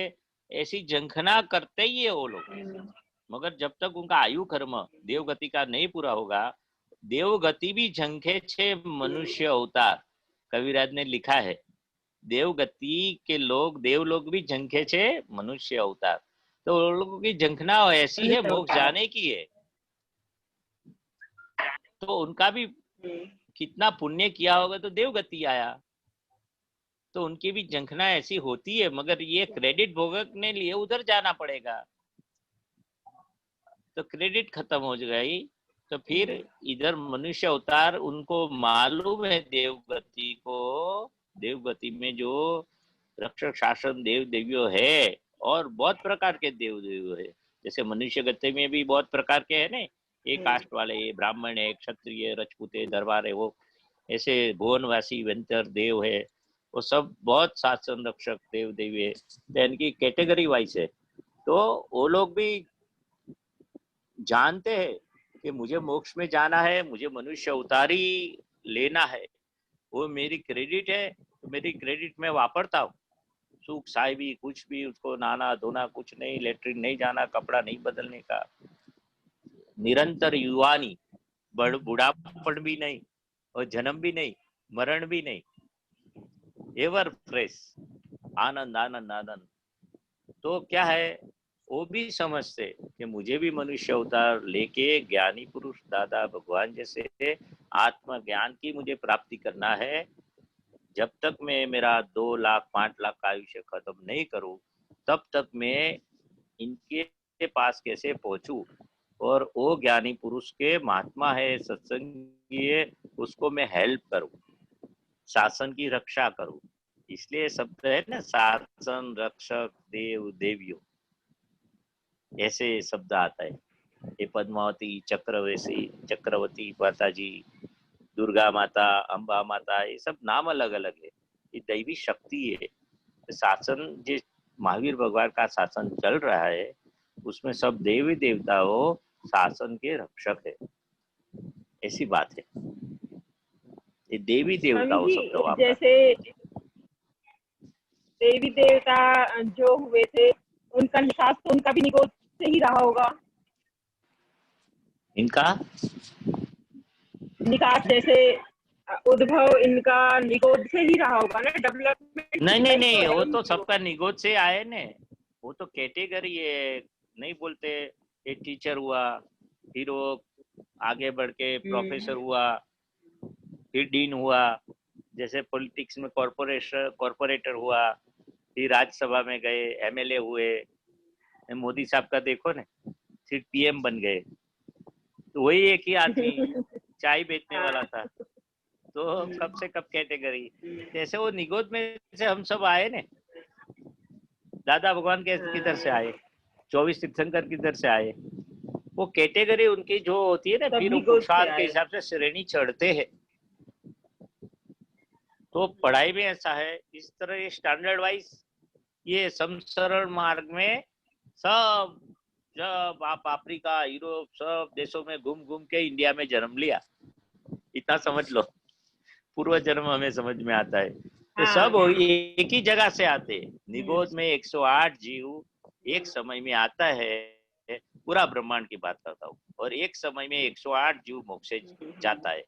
ऐसी झंखना करते ही है वो लोग। मगर जब तक उनका आयु कर्म देवगति का नहीं पूरा होगा, देवगति भी झंखे छे मनुष्य अवतार, कविराज ने लिखा है, देवगति के लोग, देवलोग भी झंखे छे मनुष्य अवतार। तो उन लोगों की झंखना ऐसी है, मोक्ष जाने की है। तो उनका भी कितना पुण्य किया होगा तो देवगति आया, तो उनकी भी झंखना ऐसी होती है। मगर ये क्रेडिट भोगने लिए उधर जाना पड़ेगा, तो क्रेडिट खत्म हो गई, तो फिर इधर मनुष्य अवतार उनको मालूम है देवगति को, देवगति में जो रक्षक शासन देव देवियों है, और बहुत प्रकार के देव देवियों है। जैसे मनुष्य गति में भी बहुत प्रकार के है ने, एक कास्ट वाले, ब्राह्मण है, क्षत्रिय, रजपूत है, दरबार है, वो ऐसे भुवनवासी वेंतर देव है, वो सब बहुत शासन रक्षक देव देवी है, तो इनकी कैटेगरी वाइज है। तो वो लोग भी जानते हैं कि मुझे मोक्ष में जाना है, मुझे मनुष्य अवतारी लेना है, वो मेरी क्रेडिट है, तो मेरी क्रेडिट में वापरता हूँ। सुख साहिबी कुछ भी, उसको नहाना धोना कुछ नहीं, लेटरिन नहीं जाना, कपड़ा नहीं बदलने का, निरंतर युवानी, बुढ़ापन भी नहीं, और जन्म भी नहीं, मरण भी नहीं, एवर फ्रेश, आनंद आनंद आनंद। तो क्या है, वो भी समझते कि मुझे भी मनुष्य अवतार लेके ज्ञानी पुरुष दादा भगवान जैसे आत्मज्ञान की मुझे प्राप्ति करना है। जब तक मैं मेरा 2 लाख 5 लाख का आयुष्य खत्म नहीं करूं, तब तक मैं इनके पास कैसे पहुंचूं, और वो ज्ञानी पुरुष के महात्मा है, सत्संगी है, उसको मैं हेल्प करूं, शासन की रक्षा करूं। इसलिए शब्द है ना, शासन रक्षक देव देवियों, ऐसे शब्द आता है। ये पद्मावती, चक्रवती माता जी, दुर्गा माता, अंबा माता, ये सब नाम अलग अलग है, ये दैवी शक्ति है। शासन जिस महावीर भगवान का शासन चल रहा है, उसमें सब देवी देवताओं शासन के रक्षक है, ऐसी बात है। ये देवी देवताओं शब्द वापरा। जैसे देवी देवता जो हुए थे, उनका निकास तो उनका भी निगोद से ही रहा होगा। इनका निकास जैसे उद्भव इनका निगोद से ही रहा होगा ना, डेवलपमेंट। नहीं, वो तो सबका निगोद से आए ने, वो तो कैटेगरी है, नहीं बोलते एक टीचर हुआ, फिर वो आगे बढ़ के प्रोफेसर हुआ, फिर डीन हुआ, जैसे पॉलिटिक्स में कॉर्पोरेटर हुआ, फिर राज्यसभा में गए, एमएलए हुए, मोदी साहब का देखो ना, फिर पीएम बन गए। तो वही एक ही आदमी चाय बेचने वाला था, तो कब से कब कैटेगरी, जैसे वो निगोद में से हम सब आए ने। दादा भगवान के किधर से आए, 24 तीर्थंकर किधर से आए, वो कैटेगरी उनकी जो होती है ना, फिर वो पुरुषार्थ के हिसाब से श्रेणी चढ़ते हैं। तो पढ़ाई में ऐसा है, इस तरह ये स्टैंडर्ड वाइज ये समसरण मार्ग में सब, जब आप अफ्रीका, यूरोप, सब देशों में घूम घूम के इंडिया में जन्म लिया, इतना समझ लो, पूर्व जन्म हमें समझ में आता है। तो सब एक ही जगह से आते हैं। निगोद में 108 जीव एक समय में आता है, पूरा ब्रह्मांड की बात करता हूँ, और एक समय में 108 जीव मोक्ष जाता है।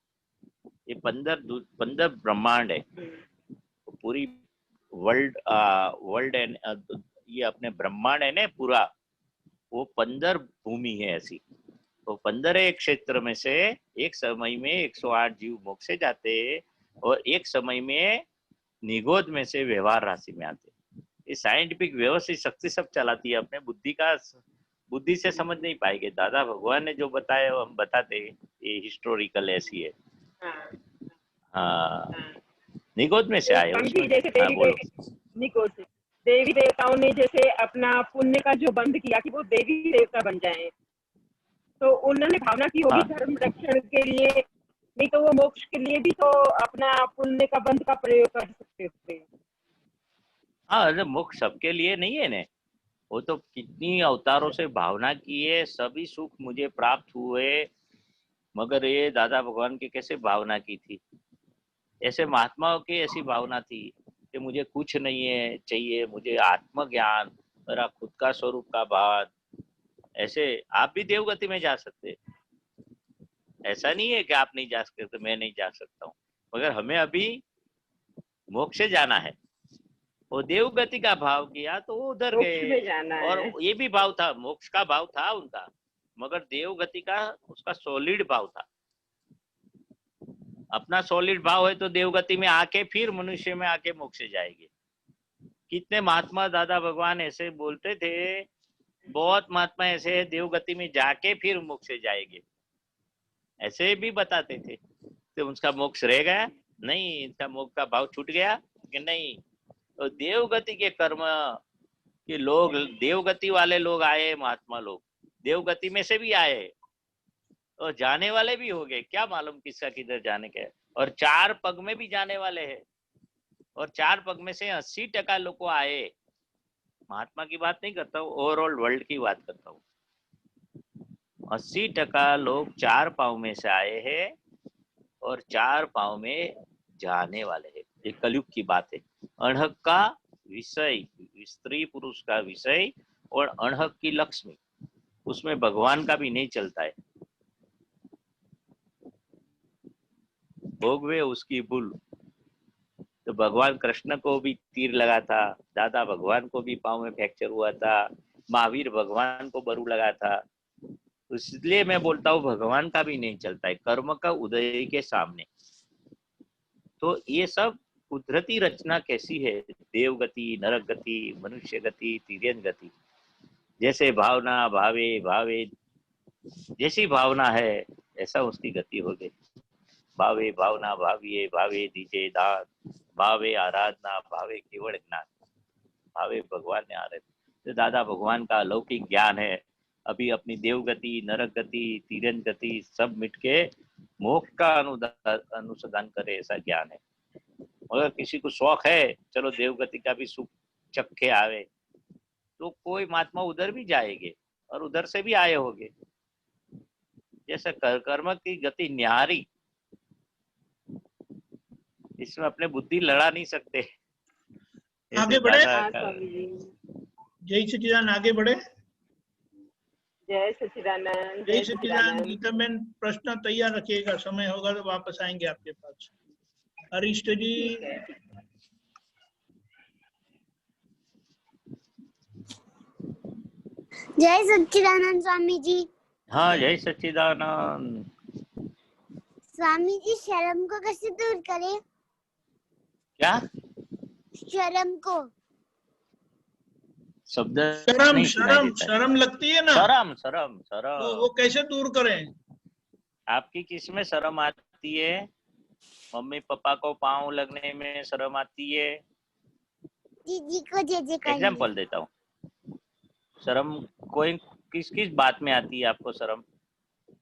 ये 15 ब्रह्मांड है, पूरी वर्ल्ड एंड ये अपने ब्रह्मांड है ना पूरा, वो 15 भूमि है ऐसी। तो 15 क्षेत्र में से एक समय में 108 जीव मोक्ष से जाते, और एक समय में निगोद में से व्यवहार राशि में आते। ये साइंटिफिक व्यवस्थित शक्ति सब चलाती है, अपने बुद्धि से समझ नहीं पाएंगे। दादा भगवान ने जो बताया वो हम बताते, ये हिस्टोरिकल ऐसी है। हाँ, निगोद में से आए। जैसे बोलो। निगोद से देवी देवताओं ने जैसे अपना पुण्य का जो बंध किया कि वो देवी देवता बन जाएं, तो उन्होंने भावना की होगी धर्म रक्षण के लिए, नहीं तो वो मोक्ष के लिए भी तो अपना पुण्य का बंध का प्रयोग कर सकते थे। हाँ, अरे मोक्ष सबके लिए नहीं है ने, वो तो कितनी अवतारों से भावना की है, सभी सुख मुझे प्राप्त हुए, मगर ये दादा भगवान की कैसे भावना की थी, ऐसे महात्माओं की ऐसी भावना थी कि मुझे कुछ नहीं है चाहिए, मुझे आत्मज्ञान, मेरा खुद का स्वरूप का भान। ऐसे आप भी देवगति में जा सकते, ऐसा नहीं है कि आप नहीं जा सकते, मैं नहीं जा सकता हूँ, मगर हमें अभी मोक्ष से जाना है। वो देवगति का भाव किया तो वो उधर गए, और ये भी भाव था, मोक्ष का भाव था उनका, मगर देवगति का उसका सॉलिड भाव था। अपना सॉलिड भाव है तो देवगति में आके फिर मनुष्य में आके मोक्ष से जाएंगे। कितने महात्मा दादा भगवान ऐसे बोलते थे, बहुत महात्मा ऐसे है देवगति में जाके फिर मोक्ष से जाएंगे, ऐसे भी बताते थे। तो उसका मोक्ष रह गया नहीं, इनका मोक्ष का भाव छूट गया कि नहीं। तो देवगति के कर्म के लोग, देवगति वाले लोग आए, महात्मा लोग देवगति में से भी आए और जाने वाले भी हो गए, क्या मालूम किसका किधर जाने का है। और 4 पग में भी जाने वाले हैं, और 4 पग में से 80% लोग आए। महात्मा की बात नहीं करता हूँ, ओवरऑल वर्ल्ड की बात करता हूँ। 80% लोग 4 पाँव में से आए हैं और 4 पाँव में जाने वाले हैं। ये कलयुग की बात है। अणहक का विषय, स्त्री पुरुष का विषय और अणहक की लक्ष्मी, उसमें भगवान का भी नहीं चलता है। भोगवे उसकी भूल। तो भगवान कृष्ण को भी तीर लगा था, दादा भगवान को भी पाँव में फ्रैक्चर हुआ था, महावीर भगवान को बरू लगा था। इसलिए मैं बोलता हूँ भगवान का भी नहीं चलता है कर्म का उदय के सामने। तो ये सब कुदरती रचना कैसी है, देवगति, नरक गति, मनुष्य गति, तिर्यन गति, जैसे भावना भावे भावे, जैसी भावना है ऐसा उसकी गति हो गई। भावे भावना भाविये भावे दीजे दान, भावे आराधना भावे केवल ज्ञान, भावे भगवान ने आराधना। तो दादा भगवान का अलौकिक ज्ञान है। अभी अपनी देवगति, नरक गति, तिर्यन गति सब मिटके मोक्ष का अनुसंधान करे, ऐसा ज्ञान है। अगर किसी को शौक है चलो देवगति का भी सुख चखे आवे, तो कोई महात्मा उधर भी जाएंगे और उधर से भी आए होंगे। जैसे कर्म की गति न्यारी, इसमें अपने बुद्धि लड़ा नहीं सकते। आगे बढ़े, जय सच्चिदानंद, आगे बढ़े। जय सच्चिदानंद। जय सच्चिदानंद। गीता बहन प्रश्न तैयार रखिएगा, समय होगा तो वापस आएंगे आपके पास। अरिष्ट जी। जय सच्चिदानंद स्वामी जी। हाँ, जय सच्चिदानंद। स्वामी जी, शर्म को कैसे दूर करें? क्या शर्म को? शब्द शर्म, शर्म, शर्म लगती है ना? शर्म, शर्म, शर्म। तो वो कैसे दूर करें? आपकी किस में शर्म आती है? मम्मी पापा को पाँव लगने में शर्म आती है? जीजी को जे एग्जाम्पल देता हूँ। शर्म कोई किस किस बात में आती है आपको शर्म?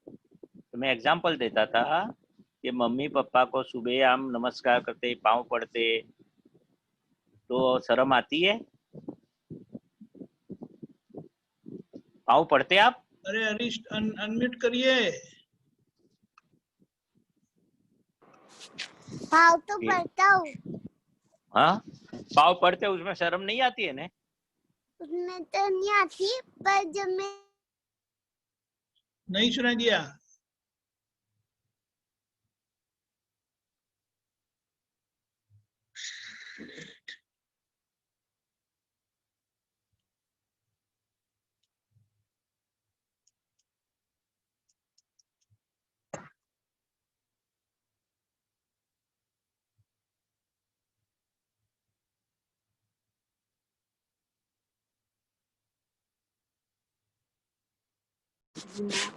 तो मैं एग्जाम्पल देता था कि मम्मी पापा को सुबह हम नमस्कार करते, पाँव पड़ते, तो शर्म आती है? पाँव पड़ते आप? अरे अरिष्ट, अनम्यूट करिए। पाँव तो पड़ता हूँ। हाँ, पाँव पड़ते, उसमें शर्म नहीं आती है ने? उसमें तो नहीं आती, पर जब मैं नहीं सुना दिया।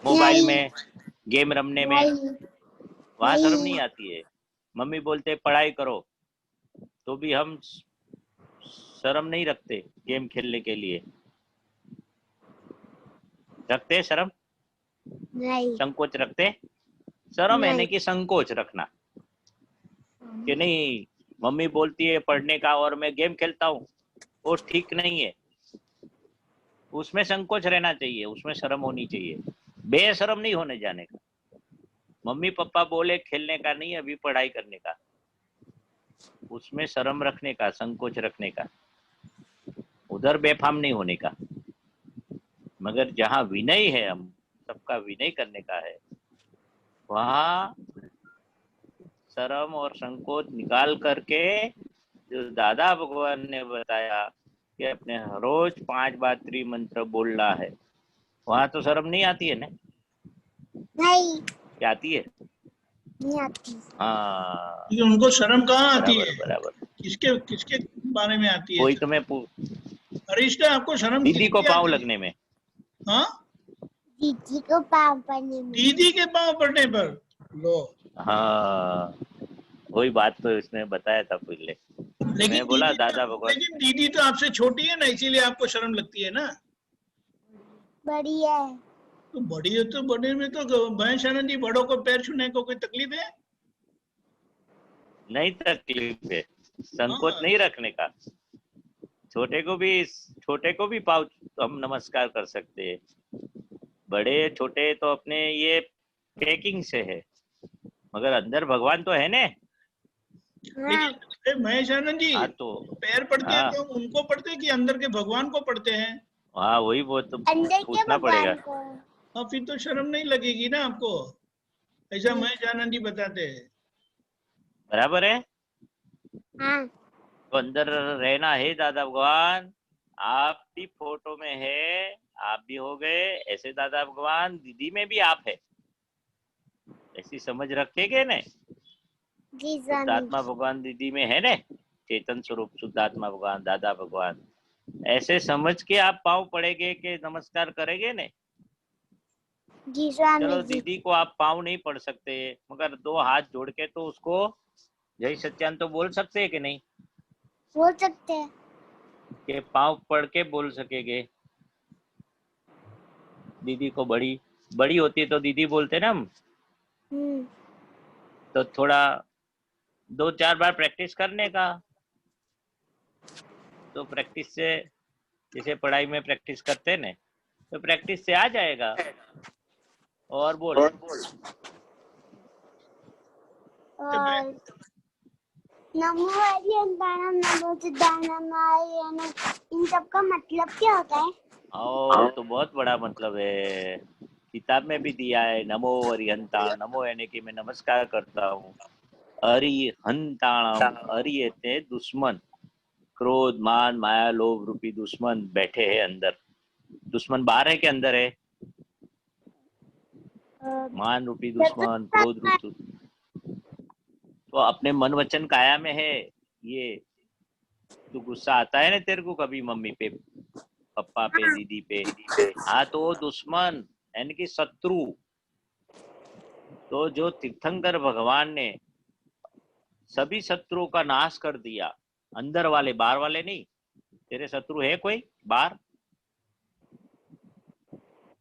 मोबाइल में गेम रमने में वहां शर्म नहीं आती है। मम्मी बोलते पढ़ाई करो, तो भी हम शर्म नहीं रखते गेम खेलने के लिए? रखते शर्म? नहीं संकोच रखते? शर्म यानी नहीं। कि संकोच रखना कि नहीं मम्मी बोलती है पढ़ने का और मैं गेम खेलता हूँ, वो ठीक नहीं है। उसमें संकोच रहना चाहिए, उसमें शर्म होनी चाहिए, बेशर्म नहीं होने जाने का। मम्मी पापा बोले खेलने का नहीं, अभी पढ़ाई करने का, उसमें शर्म रखने का, संकोच रखने का, उधर बेफाम नहीं होने का। मगर जहाँ विनय है, हम सबका विनय करने का है, वहाँ शर्म और संकोच निकाल करके जो दादा भगवान ने बताया कि अपने रोज 5 बार त्रिमंत्र बोलना है, वहाँ तो शर्म नहीं आती है ना? नहीं क्या आती है? नहीं आती। हाँ लेकिन उनको शर्म कहाँ आती बराबर है? बराबर। किसके किसके बारे में आती है? कोई तुम्हें अरिष्टा, आपको शर्म दीदी को किसकी पाँव आती है? लगने में। हाँ, दीदी को पाँव पड़ने में। दीदी के पाँव पड़ने पर। लो, हाँ वही बात तो इसने बताया था पहले। लेकिन मैं बोला दीदी दादा भगवान, लेकिन दीदी तो आपसे छोटी है ना, इसीलिए आपको शर्म लगती है ना। बड़ी है। तो बड़ी है तो बड़े में तो भैंस आनंद जी, बड़ों को पैर छूने को कोई तकलीफ है? नहीं तकलीफ है, संकोच हाँ, नहीं रखने का। छोटे को भी पाँव हम नमस्कार कर सकते हैं, बड़े छोटे तो अपने ये पैकिंग से है, मगर अंदर भगवान तो है ने। हाँ लेकिन महेश आनंद जी, हाँ तो पैर पड़ते हैं हाँ तो हम उनको पड़ते हैं कि अंदर के भगवान को पड़ते हैं? हाँ वही वो तो अंदर के पूछना पड़ेगा। भगवान को। हाँ, फिर तो शर्म नहीं लगेगी ना आपको, ऐसा महेश आनंद जी बताते हैं। बराबर है। हाँ तो अंदर रहना है दादा भगवान, आप भी फोटो में है, आप भी हो गए ऐसे दादा भगवान, दीदी में भी आप है, ऐसी समझ रखेगे ने। जी स्वामी शुद्धात्मा भगवान दीदी में है ने, चेतन स्वरूप शुद्धात्मा भगवान दादा भगवान, ऐसे समझ के आप पाँव पड़ेगे कि नमस्कार करेंगे ने। जी स्वामी चलो जी। दीदी को आप पाँव नहीं पड़ सकते, मगर 2 हाथ जोड़ के तो उसको जय सत्यान तो बोल सकते हैं कि नहीं? बोल सकते हैं। कि पाँव पड़ के बोल सकेंगे। दीदी को बड़ी बड़ी होती है तो दीदी बोलते ना हम, तो थोड़ा 2-4 बार प्रैक्टिस करने का, तो प्रैक्टिस से, जैसे पढ़ाई में प्रैक्टिस करते ना, तो प्रैक्टिस से आ जाएगा। और बोल और नमो हरियंताणम नमो सिद्धानम, इन सब का मतलब क्या होता है? और तो बहुत बड़ा मतलब है, किताब में भी दिया है। नमो अरिहंता, नमो यानी कि मैं नमस्कार करता हूँ। अरिहंताणम, अरि है दुश्मन, क्रोध मान माया लोभ रूपी दुश्मन बैठे हैं अंदर। दुश्मन बाहर है कि अंदर है? मान रूपी दुश्मन, क्रोध रूपी, तो अपने मन वचन काया में है। ये तो गुस्सा आता है ना तेरे को कभी मम्मी पे, पप्पा पे, दीदी पे, हाँ तो दुश्मन यानी कि शत्रु। तो जो तीर्थंकर भगवान ने सभी शत्रुओं का नाश कर दिया, अंदर वाले, बाहर वाले नहीं। तेरे शत्रु है कोई बाहर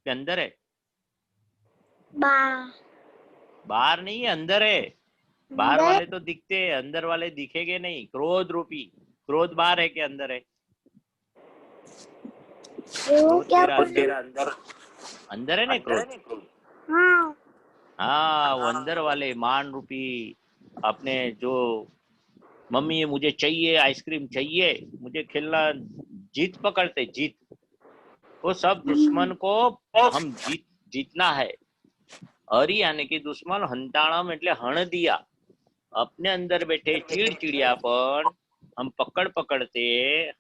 के अंदर है? बाहर नहीं है, अंदर है। बाहर वाले तो दिखते हैं, अंदर वाले दिखेंगे नहीं। क्रोध रूपी, क्रोध बाहर है कि अंदर है? क्रोध तेरा अंदर है ना क्रोध। हाँ वो अंदर वाले मान रूपी अपने, जो मम्मी ये मुझे चाहिए, आइसक्रीम चाहिए, मुझे खेलना, जीत पकड़ते, जीत, वो सब दुश्मन को हम जीतना है। हरी यानी कि दुश्मन, हंताणम એટલે हण दिया, अपने अंदर बैठे चिड़चिड़ियापन हम पकड़ते,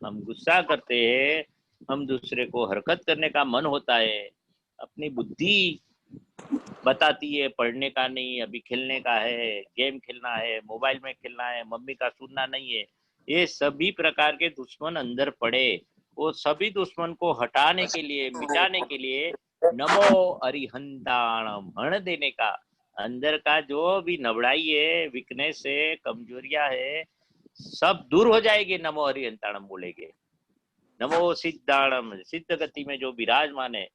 हम गुस्सा करते हैं, हम दूसरे को हरकत करने का मन होता है, अपनी बुद्धि बताती है पढ़ने का नहीं, अभी खेलने का है, गेम खेलना है, मोबाइल में खेलना है, मम्मी का सुनना नहीं है। ये सभी प्रकार के दुश्मन अंदर पड़े, वो सभी दुश्मन को हटाने के लिए, मिटाने के लिए नमो अरिहंताणम, हण देने का। अंदर का जो भी नबड़ाई है, वीकनेस है, कमजोरियां है, सब दूर हो जाएगी नमो हरिहंताणम बोलेंगे। नमो सिद्धाणम, सिद्ध गति में जो विराजमान है,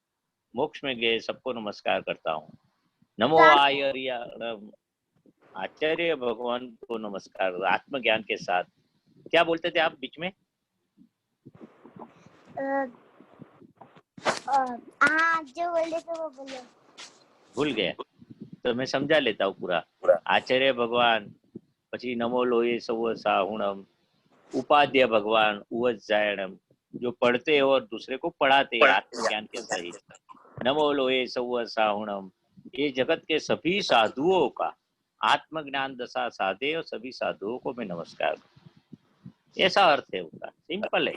मोक्ष में गए, सबको नमस्कार करता हूँ। नमो आयर्याणम, आचार्य भगवान को नमस्कार आत्मज्ञान के साथ। क्या बोलते थे आप बीच में? हाँ जो बोले थे वो बोलो। भूल गया तो मैं समझा लेता हूँ पूरा। आचार्य भगवान, પછી नमो लोये सव साहुणम, उपाध्याय भगवान उवज्जायणम, जो पढ़ते और दूसरे को पढ़ाते आत्मज्ञान के सहित। नमो लोये सव साहुणम, ये जगत के सभी साधुओं का आत्मज्ञान दशा साधे और सभी साधुओं को मैं नमस्कार करता। ऐसा अर्थ है उसका, सिंपल है।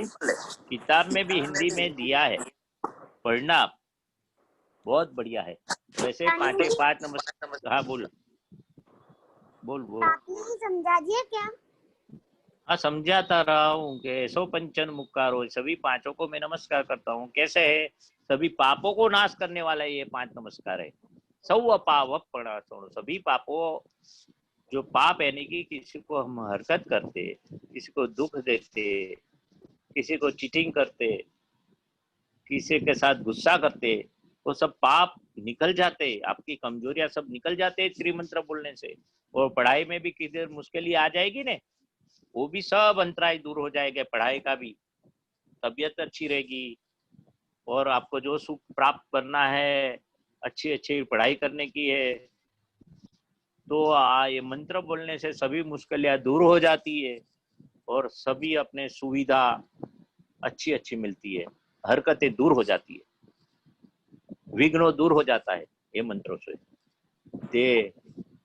किताब में भी हिंदी में दिया है, पढ़ना बहुत बढ़िया है। वैसे पांचे पांच नमस्कार। हाँ बोल बोल बोल। आपने समझा दिया क्या? हाँ समझाता रहा हूँ कि सो पंचन मुक्कारो, सभी पांचों को मैं नमस्कार करता हूँ। कैसे है? सभी पापों को नाश करने वाला ये पांच नमस्कार है। सौ पाप प्रणाम, सभी पापों, जो पाप यानी कि किसी को हम हरकत करते, किसी को दुख देते, किसी को चीटिंग करते, किसी के साथ गुस्सा करते, वो सब पाप निकल जाते, आपकी कमजोरियां सब निकल जाते त्रिमंत्र बोलने से। और पढ़ाई में भी किधर मुश्किल आ जाएगी ने, वो भी सब अंतराय दूर हो जाएगा। पढ़ाई का भी तबीयत अच्छी रहेगी, और आपको जो सुख प्राप्त करना है, अच्छी अच्छी पढ़ाई करने की है, तो ये मंत्र बोलने से सभी मुश्किलें दूर हो जाती है और सभी अपने सुविधा अच्छी अच्छी मिलती है, हरकतें दूर हो जाती है, विघ्नों दूर हो जाता है ये मंत्रों से। ये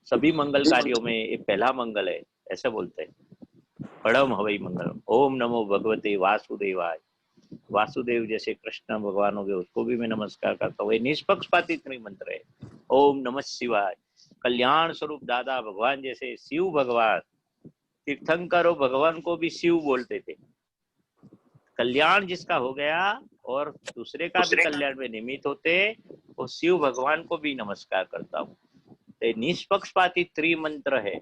सभी मंगल कार्यों में ये पहला मंगल है, ऐसे बोलते हैं। परम हवै मंगलम। ओम नमो भगवते वासुदेवाय। वासुदेव जैसे कृष्ण भगवान हो गए, उसको भी मैं नमस्कार करता हूँ। ये निष्पक्षपाती मंत्र है। ओम नमः शिवाय। कल्याण स्वरूप दादा भगवान जैसे शिव भगवान, तीर्थंकरों भगवान को भी शिव बोलते थे। कल्याण जिसका हो गया और दूसरे का भी कल्याण में निमित्त होते, वो शिव भगवान को भी नमस्कार करता हूँ। निष्पक्षपाती त्रिमंत्र है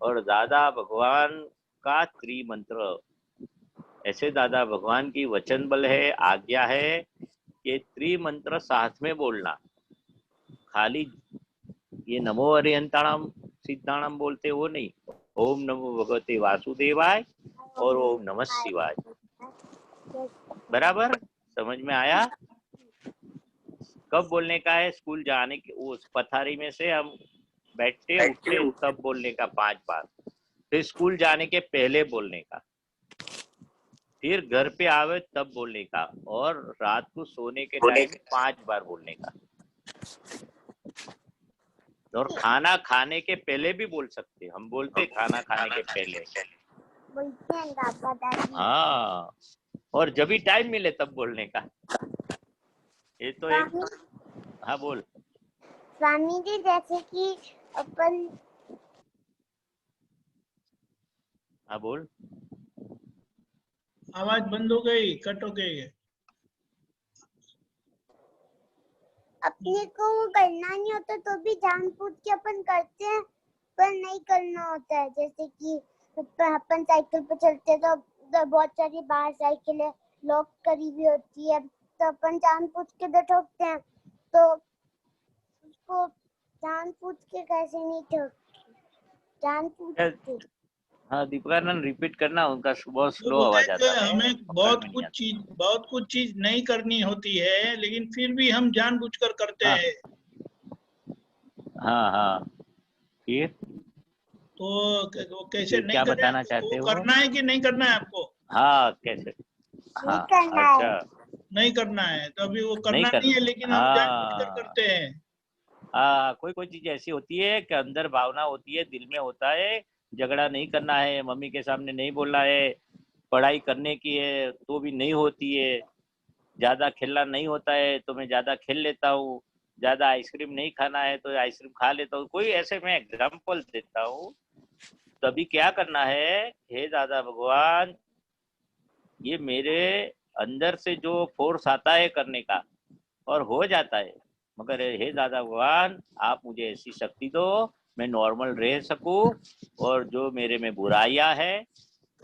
और दादा भगवान का त्रिमंत्र, ऐसे दादा भगवान की वचन बल है, आज्ञा है कि त्रिमंत्र साथ में बोलना। खाली ये नमो हरिहंताणम सिद्धाणम बोलते वो नहीं। ओम नमो भगवते वासुदेवाय और ओम नमः शिवाय। बराबर समझ में आया? कब बोलने का है? स्कूल जाने के उस पथारी में से हम बैठते उठते तब बोलने का 5 बार, फिर स्कूल जाने के पहले बोलने का, फिर घर पे आवे तब बोलने का, और रात को सोने के टाइम 5 बार बोलने का। और खाना खाने के पहले भी बोल सकते, हम बोलते खाना खाने के पहले बोलते हैं दादा दादी। हाँ, और जब भी टाइम मिले तब बोलने का। ये तो एक। हाँ बोल। स्वामी जी जैसे कि अपन, हाँ बोल। आवाज बंद हो गई, कट हो गई। अपने को वो करना नहीं होता तो भी जानबूझ के अपन करते हैं, पर नहीं करना होता है। जैसे कि अपन साइकिल पे चलते हैं तो बहुत सारी बाहर साइकिलें लॉक करी हुई होती है, तो अपन जानबूझ के ठोकते हैं। तो उसको जानबूझ के कैसे नहीं ठोकते, जानबूझ के। हाँ दीपकानंद रिपीट करना, उनका बहुत स्लो तो आवाज आता है। हमें बहुत कुछ चीज नहीं करनी होती है, लेकिन फिर भी हम जानबूझकर करते हैं। हाँ हाँ, फिर तो कैसे नहीं क्या करें? बताना चाहते हो? करना है कि नहीं करना है आपको? हाँ कैसे? नहीं करना है, नहीं करना है तो अभी वो करना नहीं है, लेकिन हम जानबूझकर करते हैं। हाँ, कोई कोई चीज ऐसी होती है कि अंदर भावना होती है, दिल में होता है, झगड़ा नहीं करना है, मम्मी के सामने नहीं बोलना है, पढ़ाई करने की है तो भी नहीं होती है, ज्यादा खेलना नहीं होता है तो मैं ज्यादा खेल लेता हूँ, ज्यादा आइसक्रीम नहीं खाना है तो आइसक्रीम खा लेता हूँ। कोई ऐसे मैं एग्जाम्पल देता हूँ। तभी क्या करना है, हे दादा भगवान, ये मेरे अंदर से जो फोर्स आता है करने का और हो जाता है, मगर हे दादा भगवान आप मुझे ऐसी शक्ति दो मैं नॉर्मल रह सकूं, और जो मेरे में बुराइयां है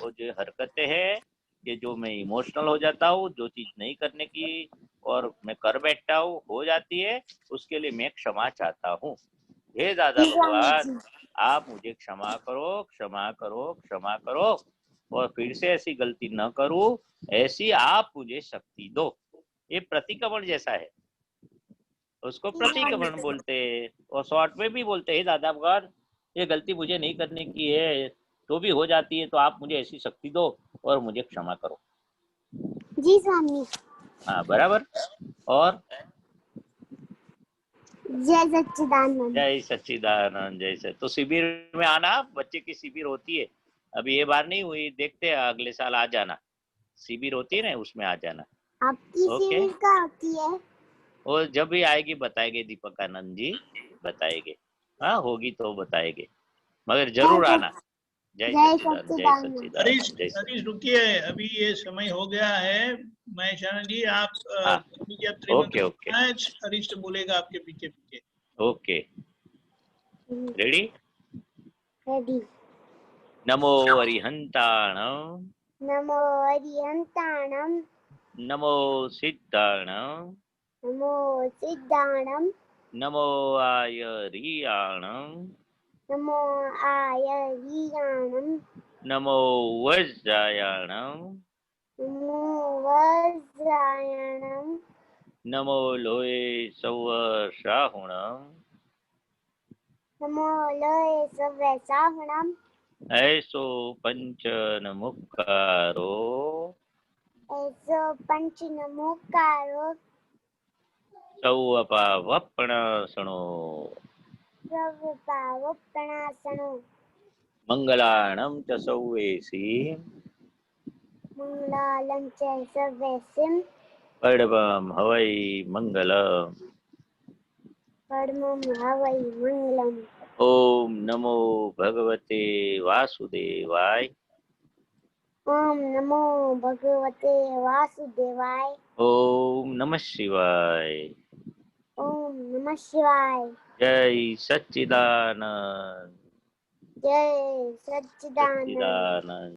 वो जो हरकतें हैं, ये जो मैं इमोशनल हो जाता हूँ, जो चीज नहीं करने की और मैं कर बैठता हूँ हो जाती है, उसके लिए मैं क्षमा चाहता हूँ। हे दादा जी स्वामी भगवान, जी। आप मुझे क्षमा करो, क्षमा करो, क्षमा करो, और फिर से ऐसी गलती न करूं, ऐसी आप मुझे शक्ति दो। ये प्रतिक्रमण जैसा है, उसको प्रतिक्रमण बोलते हैं, और शॉर्ट में भी बोलते हैं दादा भगवान ये गलती मुझे नहीं करने की है, तो भी हो जाती है, तो आप मुझे ऐसी शक्ति दो और मुझे क्षमा करो। जी स्वामी। हाँ बराबर। और जय सच्चिदानंद। जय सच्चिदानंद। जैसे तो शिविर में आना, बच्चे की शिविर होती है, अभी ये बार नहीं हुई, देखते हैं अगले साल आ जाना, शिविर होती है ना, उसमें आ जाना। आपकी ओके, शिविर का होती है? और जब भी आएगी बताएंगे, दीपकानंद जी बताएंगे। हाँ होगी तो बताएंगे, मगर जरूर आना। जय जय सच्चिदानंद, जय सच्चिदानंद। हरीश सच्चिदानंद, जय सच्चिदानंद। हरीश रुकिए, अभी ये समय हो गया है। महेश आनंद जी आप हाँ कीजिए आप ओके त्रिमंत्र ओके मैच, हरीश तो बोलेगा आपके पीछे पीछे। Okay, ready. रेडी। नमो अरिहंताणं, नमो अरिहंताणं, नमो सिद्धाणं, नमो सिद्धाणं, नमो आयरियाणं, नमो आयरियाणं, नमो वज्रायाणं, नमो वज्रायणं, नमो लोये सौवशाहुणं, नमो लये सव्यसाहणं, ऐसो पंचनमुक्कारो, ऐसो पंचनमोकारो, सौवपावपणासनो, सर्वपावपणासनो, मंगलाणं च सौवेसी, मंगलालं च सर्वैसिं, परमं हवै मंगलम्। परमं हवै मंगलम्। ओम नमो भगवते वासुदेवाय, ओम नमो भगवते वासुदेवाय, ओम नमः शिवाय, ओम नमः शिवाय। जय सच्चिदानंद, जय सच्चिदानंद। सच्चिदानंद।